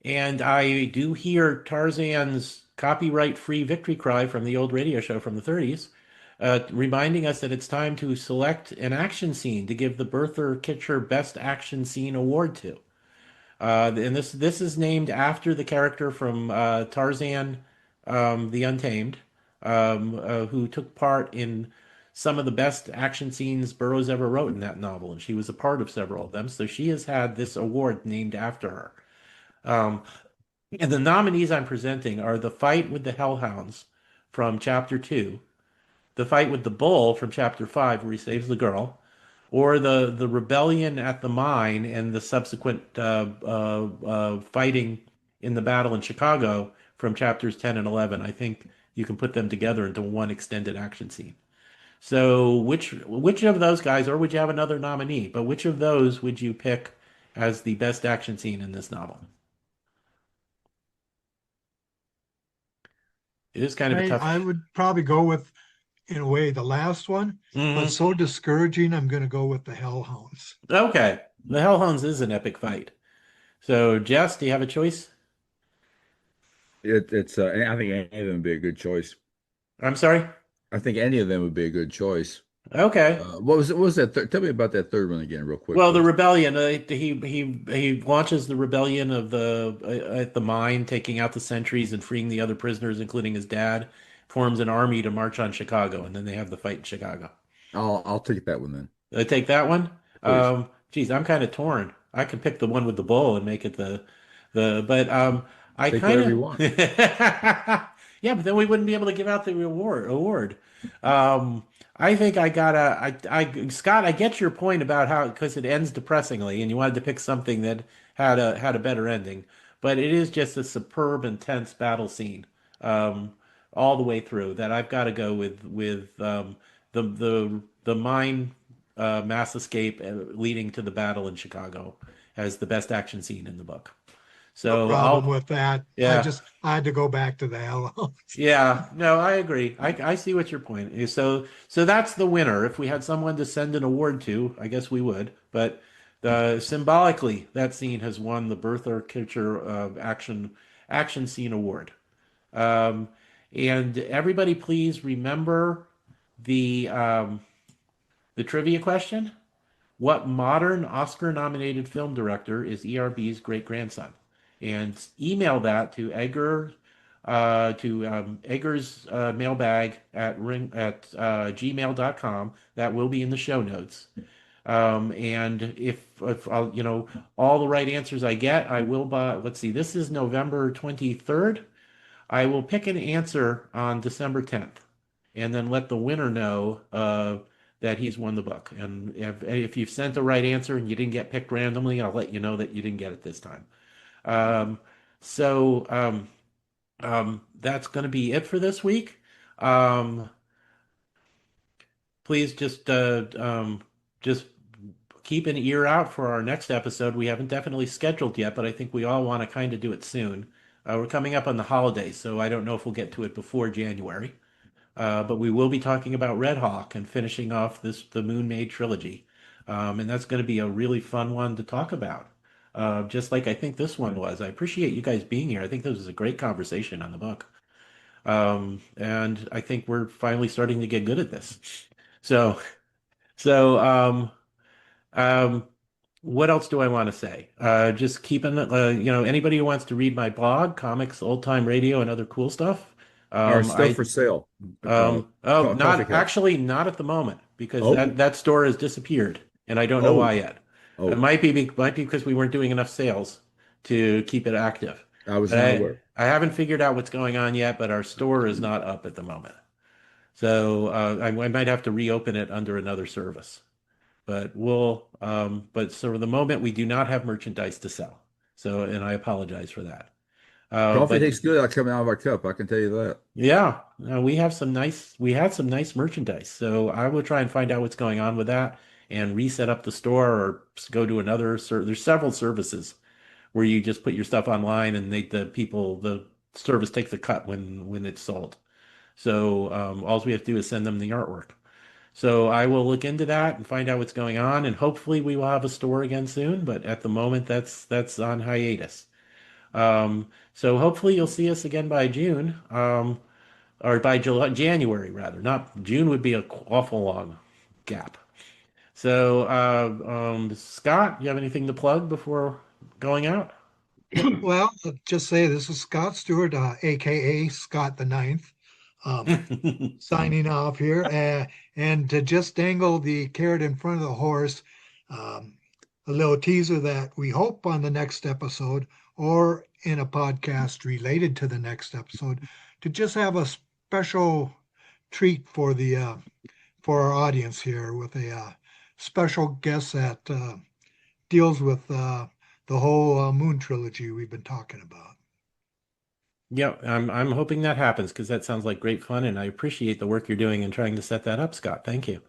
and I do hear Tarzan's copyright-free victory cry from the old radio show from the 30s, reminding us that it's time to select an action scene to give the Bertha Kitcher Best Action Scene Award to. And this is named after the character from Tarzan, the Untamed, who took part in some of the best action scenes Burroughs ever wrote in that novel, and she was a part of several of them. So she has had this award named after her. Um, and the nominees I'm presenting are the fight with the Hellhounds from Chapter 2, the fight with the bull from Chapter 5, where he saves the girl, or the rebellion at the mine and the subsequent fighting in the battle in Chicago from chapters 10 and 11. I think you can put them together into one extended action scene. So which of those guys, or would you have another nominee? But which of those would you pick as the best action scene in this novel? It is kind of a I tough. would probably go with, in a way, the last one, but Mhm. so discouraging, I'm going to go with the Hellhounds. Okay, the Hellhounds is an epic fight. So Jess, do you have a choice? It's I think any of them would be a good choice. I'm sorry. I think any of them would be a good choice. Okay. What was it? What was that? Tell me about that third one again, real quick, Well, the please. rebellion. He launches the rebellion of the at the mine, taking out the sentries and freeing the other prisoners, including his dad. Forms an army to march on Chicago, and then they have the fight in Chicago. I'll take that one then, I take that one. please. Geez, I'm kind of torn. I could pick the one with the bull and make it but I Take kind whatever of you want. yeah, but then we wouldn't be able to give out the award. Um, I think Scott, I get your point about how because it ends depressingly, and you wanted to pick something that had a better ending, but it is just a superb, intense battle scene, um, all the way through. That I've got to go with the mine mass escape leading to the battle in Chicago as the best action scene in the book. No So problem with that. yeah, I had to go back to the Hellhounds. yeah, no, I agree. I see what your point is. So that's the winner. If we had someone to send an award to, I guess we would. But symbolically, that scene has won the Bertha Kitcher action scene award. Um, and everybody, please remember the um, the trivia question. What modern Oscar-nominated film director is ERB's great-grandson? And email that to Edgar, to Edgar's mailbag at gmail.com. That will be in the show notes. And if all the right answers I get, I will buy. Let's see, this is November 23rd. I will pick an answer on December 10th and then let the winner know that he's won the book. And if you've sent the right answer and you didn't get picked randomly, I'll let you know that you didn't get it this time. Um, so that's going to be it for this week. Um, please just keep an ear out for our next episode. We haven't definitely scheduled yet, but I think we all want to kind of do it soon. We're coming up on the holidays, so I don't know if we'll get to it before January. But we will be talking about Red Hawk and finishing off the Moon Maid trilogy. And that's going to be a really fun one to talk about. Just like I think this one was. I appreciate you guys being here. I think this was a great conversation on the book. And I think we're finally starting to get good at this. So, so um, what else do I want to say? Just keeping, anybody who wants to read my blog, comics, old time radio, and other cool stuff. Are still I for sale. Coffee Not cups. actually not at the moment because Oh, that store has disappeared and I don't know oh, why yet. It oh. might be because we weren't doing enough sales to keep it active. I was But not aware. I haven't figured out what's going on yet, but our store is not up at the moment. So I might have to reopen it under another service. But so for the moment we do not have merchandise to sell. So and I apologize for that. Coffee But tastes good coming out of our cup. I can tell you that. yeah, we had some nice merchandise. So I will try and find out what's going on with that and reset up the store or go to another there's several services where you just put your stuff online and the people service takes a cut when it's sold. So all we have to do is send them the artwork. So I will look into that and find out what's going on, and hopefully we will have a store again soon. But at the moment, that's on hiatus. So hopefully you'll see us again by June, or by July, January rather. Not June would be an awful long gap. So Scott, you have anything to plug before going out? Well, just say this is Scott Stewart, aka Scott the Ninth, um, signing off here. And to just dangle the carrot in front of the horse, um, a little teaser that we hope on the next episode or in a podcast related to the next episode to just have a special treat for the for our audience here with a special guest that deals with the whole Moon trilogy we've been talking about. Yeah, I'm hoping that happens because that sounds like great fun, and I appreciate the work you're doing in trying to set that up, Scott. Thank you.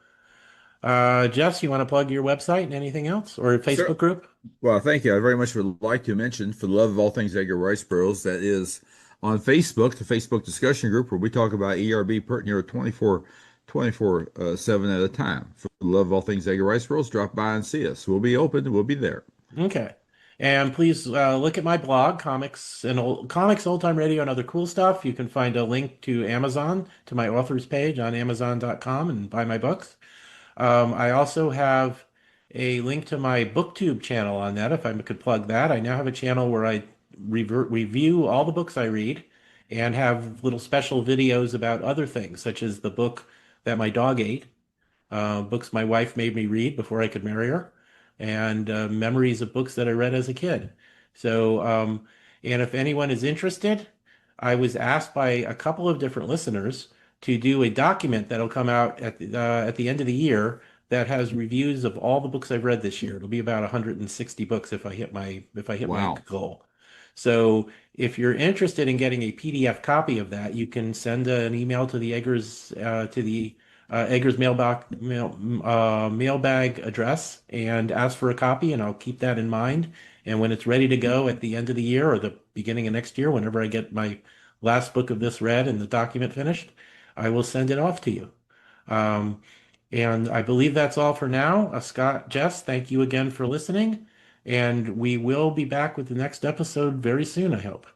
Jess, you want to plug your website and anything else or Sir, Facebook group? well, thank you. I very much would like to mention, for the love of all things Edgar Rice Burroughs, that is on Facebook, the Facebook discussion group where we talk about ERB pretty near 24/7 at a time. For the love of all things Edgar Rice Burroughs, drop by and see us. We'll be open. We'll be there. Okay. And please look at my blog, Comics, Old Time Radio, and other cool stuff. You can find a link to Amazon, to my authors page on Amazon.com and buy my books. I also have a link to my BookTube channel on that, if I could plug that. I now have a channel where I review all the books I read and have little special videos about other things, such as the book that my dog ate, books my wife made me read before I could marry her, and memories of books that I read as a kid. So, and if anyone is interested, I was asked by a couple of different listeners to do a document that'll come out at the end of the year that has reviews of all the books I've read this year. It'll be about 160 books if I hit my Wow. goal. So if you're interested in getting a PDF copy of that, you can send an email to the Eggers mailbag address and ask for a copy, and I'll keep that in mind. And when it's ready to go at the end of the year or the beginning of next year, whenever I get my last book of this read and the document finished, I will send it off to you. Um, and I believe that's all for now. Scott, Jess, thank you again for listening. And we will be back with the next episode very soon, I hope.